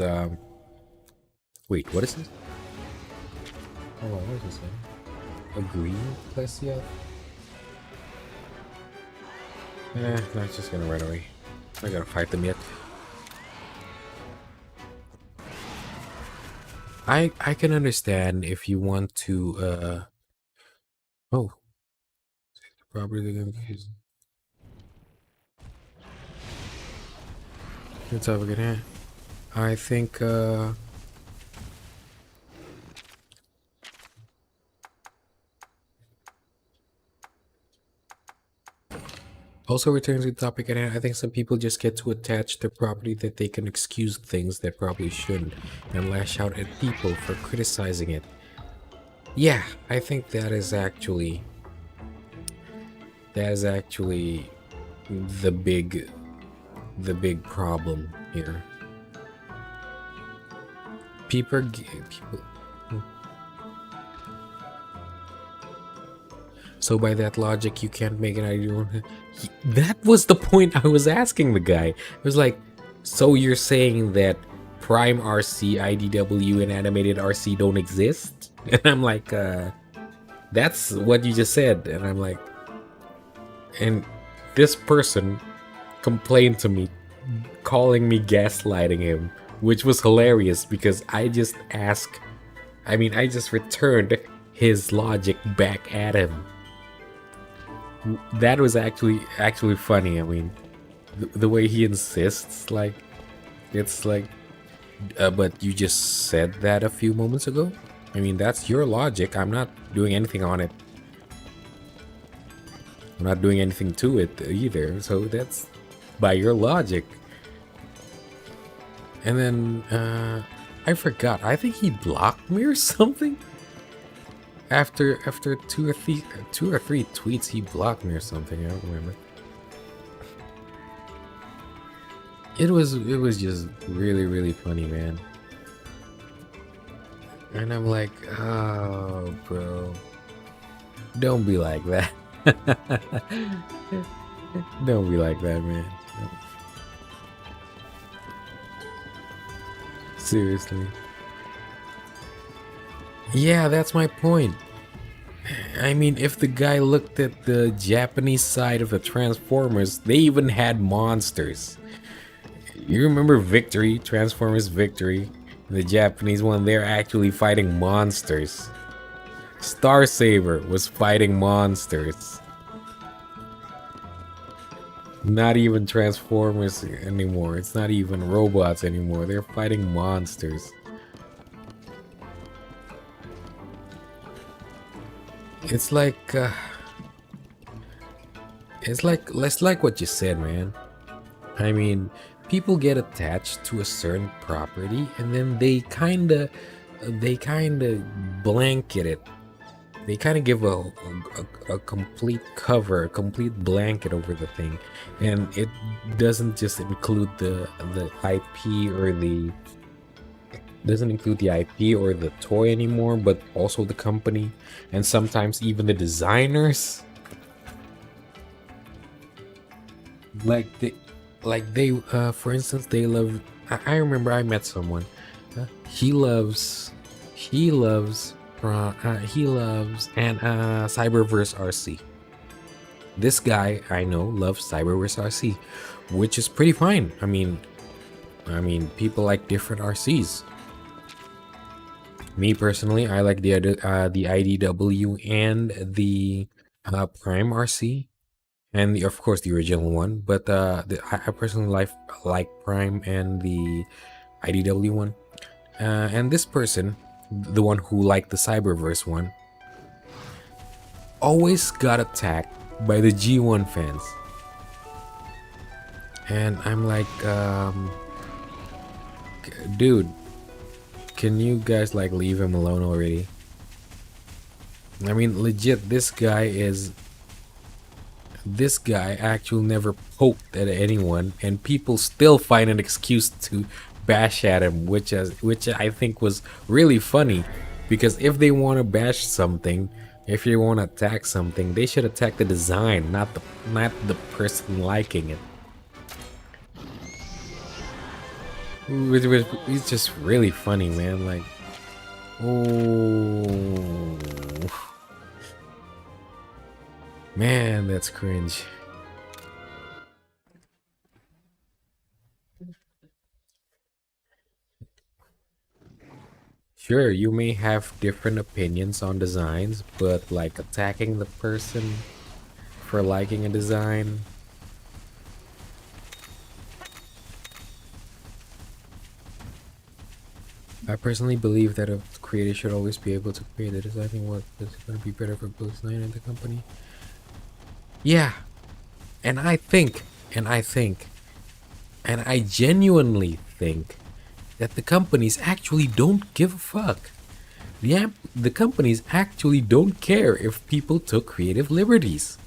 Speaker 1: wait, what is this? Hold on, what is this? Agree, Plessia? No, it's just gonna run away. I gotta fight them yet. I can understand if you want to oh, properly confused. Let's have a good hand. I think also returning to the topic at hand, I think some people just get too attached to property that they can excuse things that probably shouldn't and lash out at people for criticizing it. Yeah, I think that is actually the big problem here. People. So by that logic, you can't make an ideal. That was the point I was asking the guy. It was like, so you're saying that Prime RC, IDW, and Animated RC don't exist? And I'm like, that's what you just said. And I'm like, and this person complained to me, calling me gaslighting him, which was hilarious because I just returned his logic back at him. That was actually funny. I mean, the way he insists, like, it's like, but you just said that a few moments ago. I mean, that's your logic. I'm not doing anything on it. I'm not doing anything to it either. So that's by your logic. And then I forgot. I think he blocked me or something. After two or three tweets, he blocked me or something. I don't remember. It was just really funny, man. And I'm like, oh, bro, don't be like that. Don't be like that, man. Seriously. Yeah, that's my point. I mean, if the guy looked at the Japanese side of the Transformers, they even had monsters. You remember Victory, Transformers Victory? The Japanese one, they're actually fighting monsters. Star Saber was fighting monsters. Not even Transformers anymore. It's not even robots anymore. They're fighting monsters. It's like what you said, man. I mean, people get attached to a certain property and then they kind of blanket it. They kind of give a complete cover, a complete blanket over the thing, and it doesn't just include the IP or the toy anymore, but also the company and sometimes even the designers. For instance, they love. I remember I met someone. He loves and Cyberverse RC. This guy I know loves Cyberverse RC, which is pretty fine. I mean, people like different RCs. Me personally, I like the IDW and the Prime RC, and of course the original one. But I personally like Prime and the IDW one. And this person, the one who liked the Cyberverse one, always got attacked by the G1 fans. And I'm like, dude, can you guys like leave him alone already? I mean, legit, this guy actually never poked at anyone, and people still find an excuse to bash at him, which I think was really funny, because if they want to bash something, If you want to attack something, they should attack the design, not the person liking it. Which it's just really funny, man. Like, oh man, that's cringe. Sure, you may have different opinions on designs, but like attacking the person for liking a design. I personally believe that a creator should always be able to create a designing work that's going to be better for both design and the company. Yeah, and I think, and I think, and I genuinely think that the companies actually don't give a fuck. The companies actually don't care if people took creative liberties.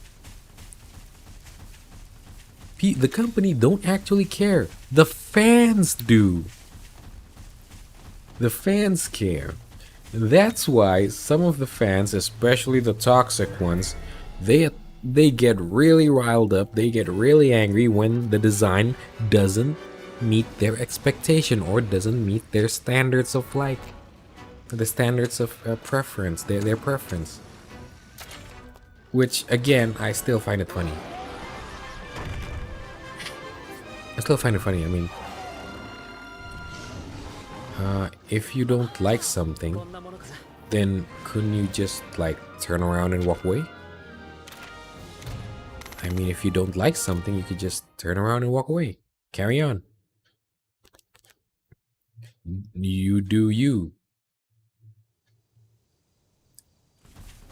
Speaker 1: The company don't actually care. The fans do. The fans care. That's why some of the fans, especially the toxic ones, they get really riled up, they get really angry when the design doesn't meet their expectation or doesn't meet their standards of like the standards of preference, their preference. Which again, I still find it funny. I still find it funny. I mean, if you don't like something, then couldn't you just like turn around and walk away? I mean, if you don't like something, you could just turn around and walk away. Carry on. You do you.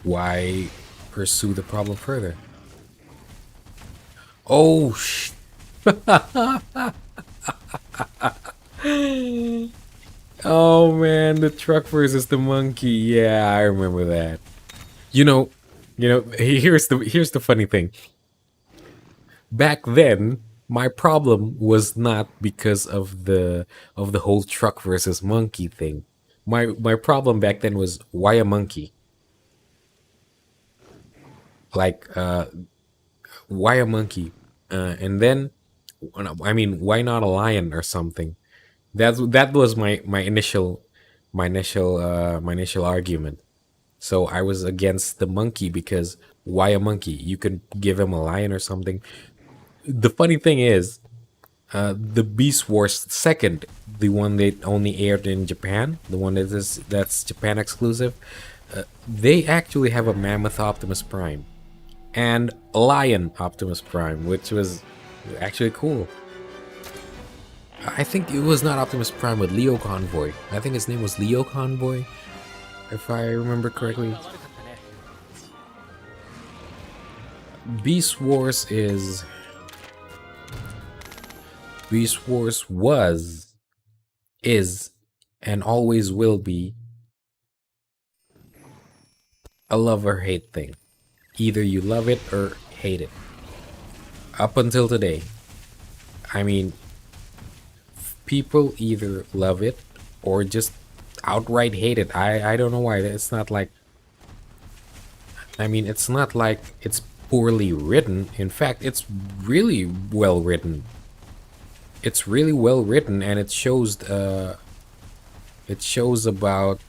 Speaker 1: Why pursue the problem further? Oh, oh man, the truck versus the monkey. Yeah, I remember that. You know, here's the funny thing. Back then, my problem was not because of the whole truck versus monkey thing. My problem back then was why a monkey? Like why a monkey? And then I mean, why not a lion or something? That was my initial argument. So I was against the monkey because why a monkey? You could give him a lion or something. The funny thing is, the Beast Wars second, the one that only aired in Japan, the one that's Japan exclusive, they actually have a Mammoth Optimus Prime and a Lion Optimus Prime, which was actually cool. I think it was not Optimus Prime, but Leo Convoy. I think his name was Leo Convoy, if I remember correctly. Beast Wars was, is, and always will be a love or hate thing. Either you love it or hate it. Up until today. I mean, people either love it or just outright hate it. I don't know why. It's not like, I mean, it's not like it's poorly written. In fact, it's really well written. It's really well written, and it shows about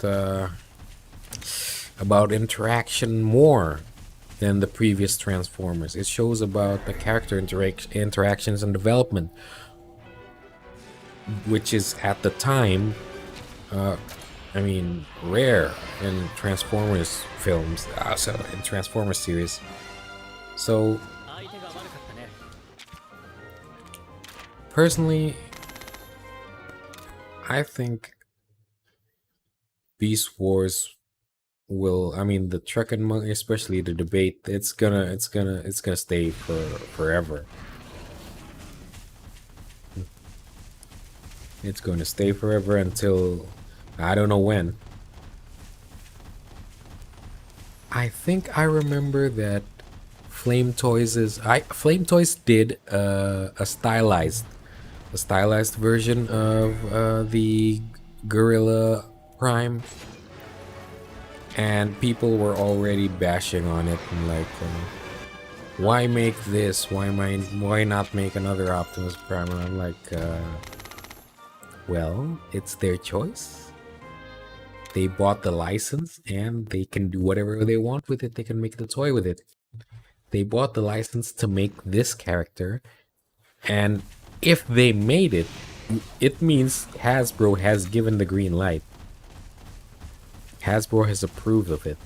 Speaker 1: interaction more than the previous Transformers. It shows about the character interactions and development, which is at the time, I mean, rare in Transformers films, so in Transformers series. So, personally, I think Beast Wars will, I mean, the truck and monkey, especially the debate, it's gonna stay for forever. It's going to stay forever until I don't know when. I think I remember that Flame Toys did a stylized version of the Gorilla Prime. and people were already bashing on it and like, why make this? Why not make another Optimus Prime? And I'm like, well, it's their choice. They bought the license and they can do whatever they want with it. They can make the toy with it. They bought the license to make this character, and if they made it, it means Hasbro has given the green light. Hasbro has approved of it.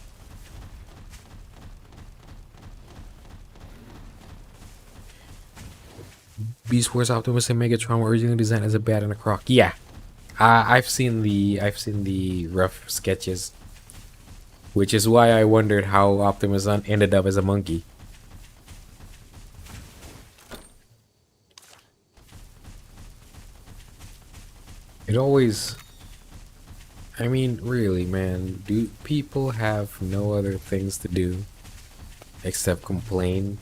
Speaker 1: Beast Wars Optimus and Megatron were originally designed as a bat and a croc. Yeah, I've seen the rough sketches, which is why I wondered how Optimus ended up as a monkey. It always, I mean, really, man, do people have no other things to do except complain?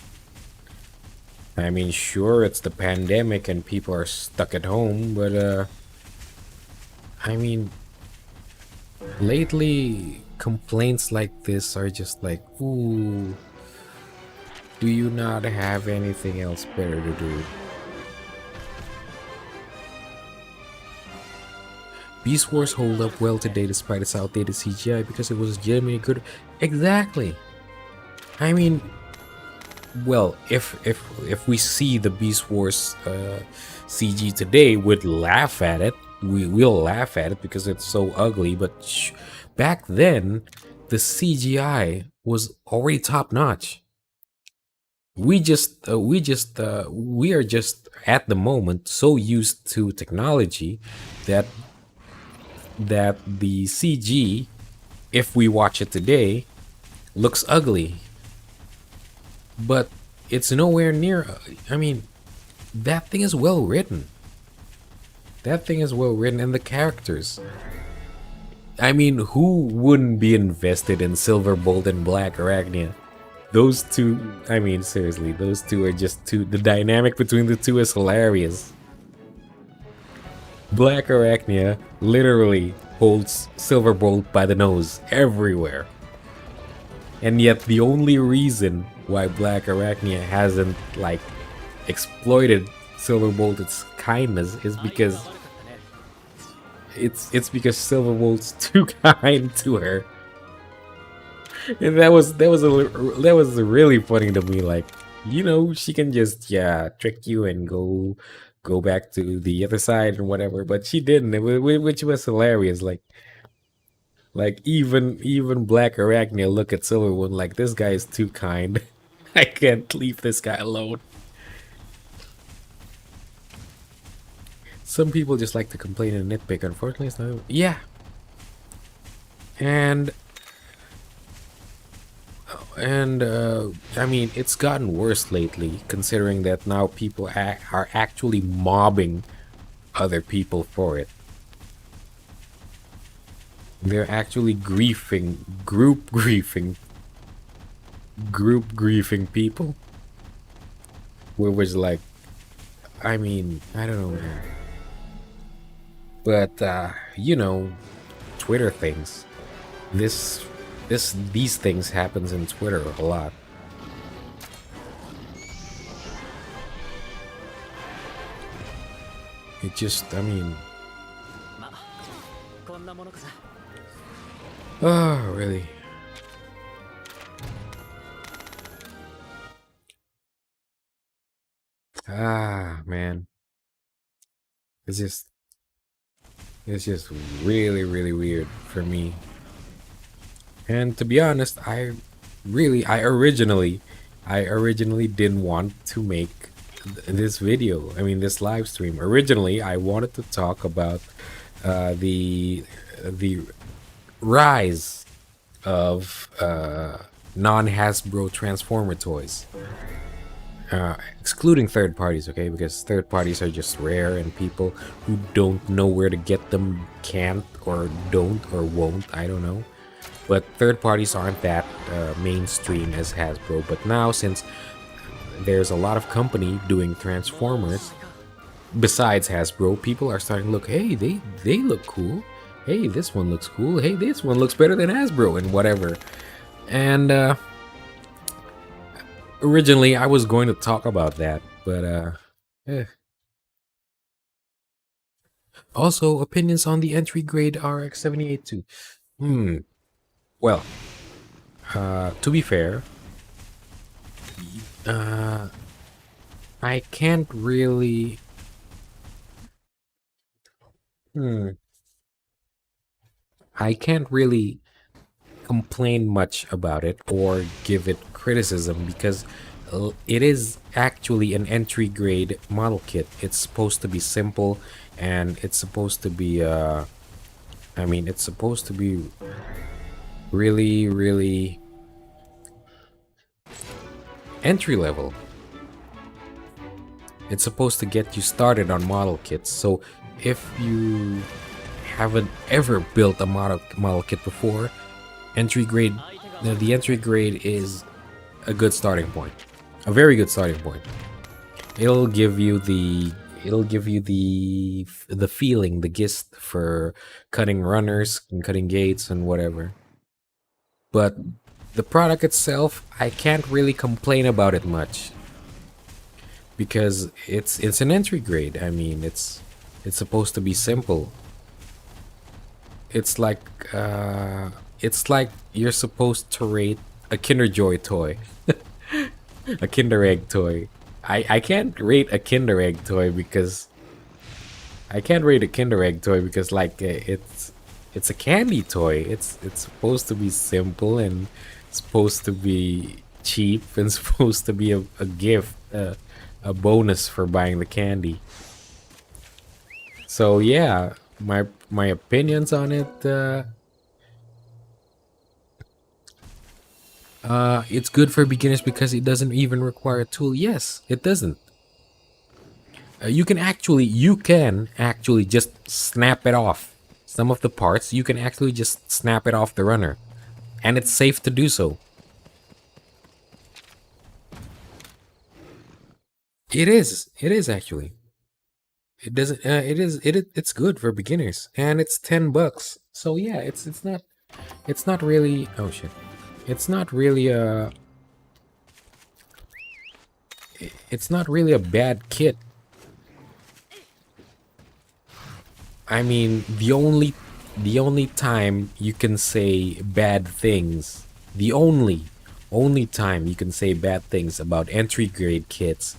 Speaker 1: I mean, sure, it's the pandemic and people are stuck at home, but I mean, lately complaints like this are just like, ooh, do you not have anything else better to do? Beast Wars hold up well today despite its outdated CGI because it was genuinely good. Exactly. I mean, well, if we see the Beast Wars CG today, we'd laugh at it. We'll laugh at it because it's so ugly. But back then, the CGI was already top notch. We are just at the moment so used to technology that the CG, if we watch it today, looks ugly. But it's nowhere near. I mean, that thing is well written. That thing is well written, and the characters. I mean, who wouldn't be invested in Silverbolt and Black Arachnia? Those two, I mean, seriously, those two are just two. The dynamic between the two is hilarious. Black Arachnia literally holds Silverbolt by the nose everywhere. And yet the only reason why Black Arachnia hasn't, like, exploited Silverbolt's kindness is because it's because Silverbolt's too kind to her. And that was really funny to me. Like, you know, she can just trick you and go back to the other side and whatever, but she didn't, which was hilarious. Like even Black Arachnia look at Silverwood like, this guy is too kind. I can't leave this guy alone. Some people just like to complain and nitpick. Unfortunately, it's not. Yeah. And I mean, it's gotten worse lately, considering that now people are actually mobbing other people for it. They're actually group griefing people. Where was like, I mean, I don't know, man. But you know, Twitter things. These things happens in Twitter a lot. It just, I mean, oh, really? Ah, man. It's just really weird for me. And to be honest, I originally didn't want to make this video. I mean, this live stream. Originally, I wanted to talk about the rise of non-Hasbro Transformer toys. Excluding third parties, okay? Because third parties are just rare, and people who don't know where to get them can't, or don't, or won't. I don't know. But third parties aren't that mainstream as Hasbro. But now, since there's a lot of company doing Transformers besides Hasbro, people are starting to look. Hey, they look cool. hey, this one looks cool. Hey, this one looks better than Hasbro and whatever. And originally I was going to talk about that, but eh. Also, opinions on the entry grade RX 782. Well, to be fair, uh, I can't really. Hmm, I can't really complain much about it or give it criticism because it is actually an entry grade model kit. It's supposed to be simple and it's supposed to be I mean it's supposed to be really entry level. It's supposed to get you started on model kits. So if you haven't ever built a model kit before, entry grade the entry grade is a good starting point. A very good starting point. It'll give you the the feeling, the gist for cutting runners and cutting gates and whatever. But the product itself, I can't really complain about it much because it's an entry grade. I mean, it's supposed to be simple. It's like it's like you're supposed to rate a Kinder Joy toy, a Kinder Egg toy. I can't rate a Kinder Egg toy because I can't rate a Kinder Egg toy because like it's a candy toy. It's supposed to be simple and supposed to be cheap and supposed to be a gift, a bonus for buying the candy. So yeah, my opinions on it. It's good for beginners because it doesn't even require a tool. Yes, it doesn't. You can actually just snap it off. Some of the parts you can actually just snap it off the runner, and it's safe to do so. It is. It is actually. It doesn't. It's good for beginners, and it's $10. So yeah, it's not. It's not really. Oh shit. It's not really a. It's not really a bad kit. I mean, the only time you can say bad things, the only time you can say bad things about entry grade kits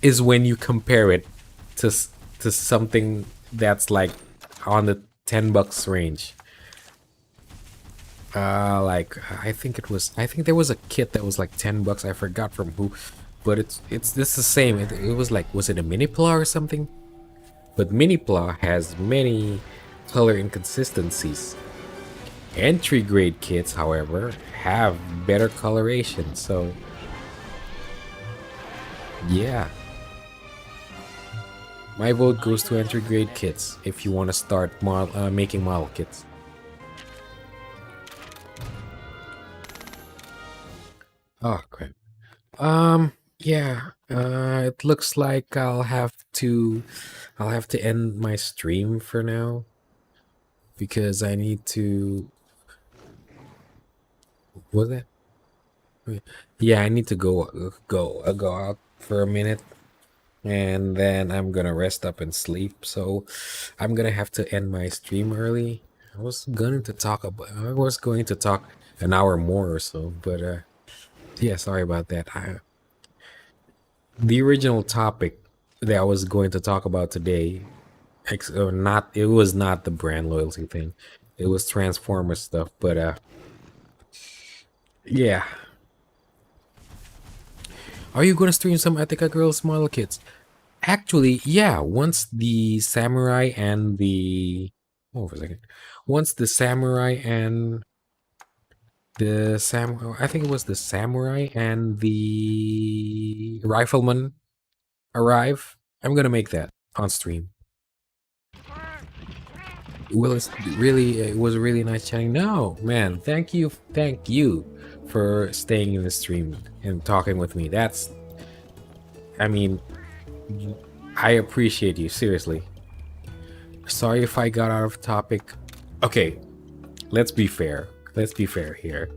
Speaker 1: is when you compare it to to something that's like on the $10 range. Like I think there was a kit that was like $10. I forgot from who, but it's the same. It was like, was it a mini pla or something? But Minipla has many color inconsistencies. Entry grade kits, however, have better coloration, so yeah. My vote goes to entry grade kits if you want to start making model kits. Oh crap. Yeah. It looks like I'll have to end my stream for now because I need to. What was that? Yeah, I need to go out for a minute, and then I'm gonna rest up and sleep. So I'm gonna have to end my stream early. I was going to talk an hour more or so, but yeah, sorry about that. The original topic that I was going to talk about today, not it was not the brand loyalty thing. It was Transformer stuff, but yeah. Are you gonna stream some Etika Girls model kits? Actually, yeah. Once the samurai and the for a second. Once the samurai and I think it was the samurai and the rifleman arrive, I'm gonna make that on stream. Well, it was really nice chatting. No, man, thank you for staying in the stream and talking with me. I mean, I appreciate you seriously. Sorry if I got out of topic. Okay, let's be fair. Let's be fair here.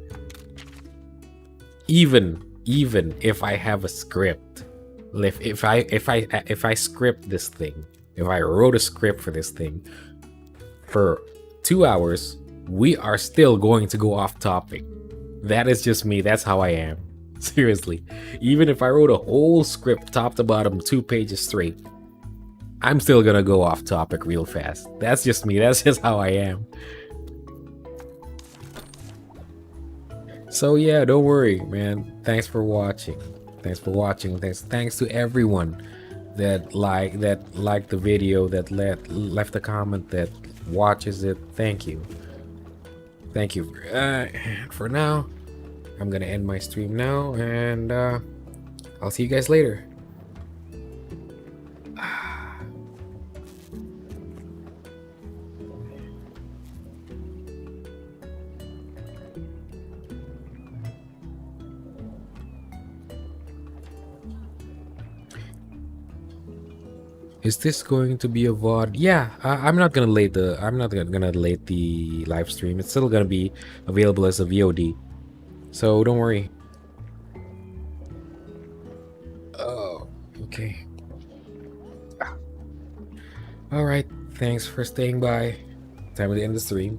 Speaker 1: Even if I have a script, if I script this thing, if I wrote a script for this thing for 2 hours, we are still going to go off topic. That is just me. That's how I am. Seriously. Even if I wrote a whole script top to bottom, 2 pages straight, I'm still gonna go off topic real fast. That's just me. That's just how I am. So yeah, don't worry, man. Thanks for watching. Thanks for watching. Thanks to everyone that liked the video, that left a comment, that watches it. Thank you. Thank you. For now, I'm gonna end my stream now, and I'll see you guys later. Is this going to be a VOD? Yeah, I'm not gonna late the live stream. It's still gonna be available as a VOD, so don't worry. Oh, okay. All right. Thanks for staying by. Time to end the stream.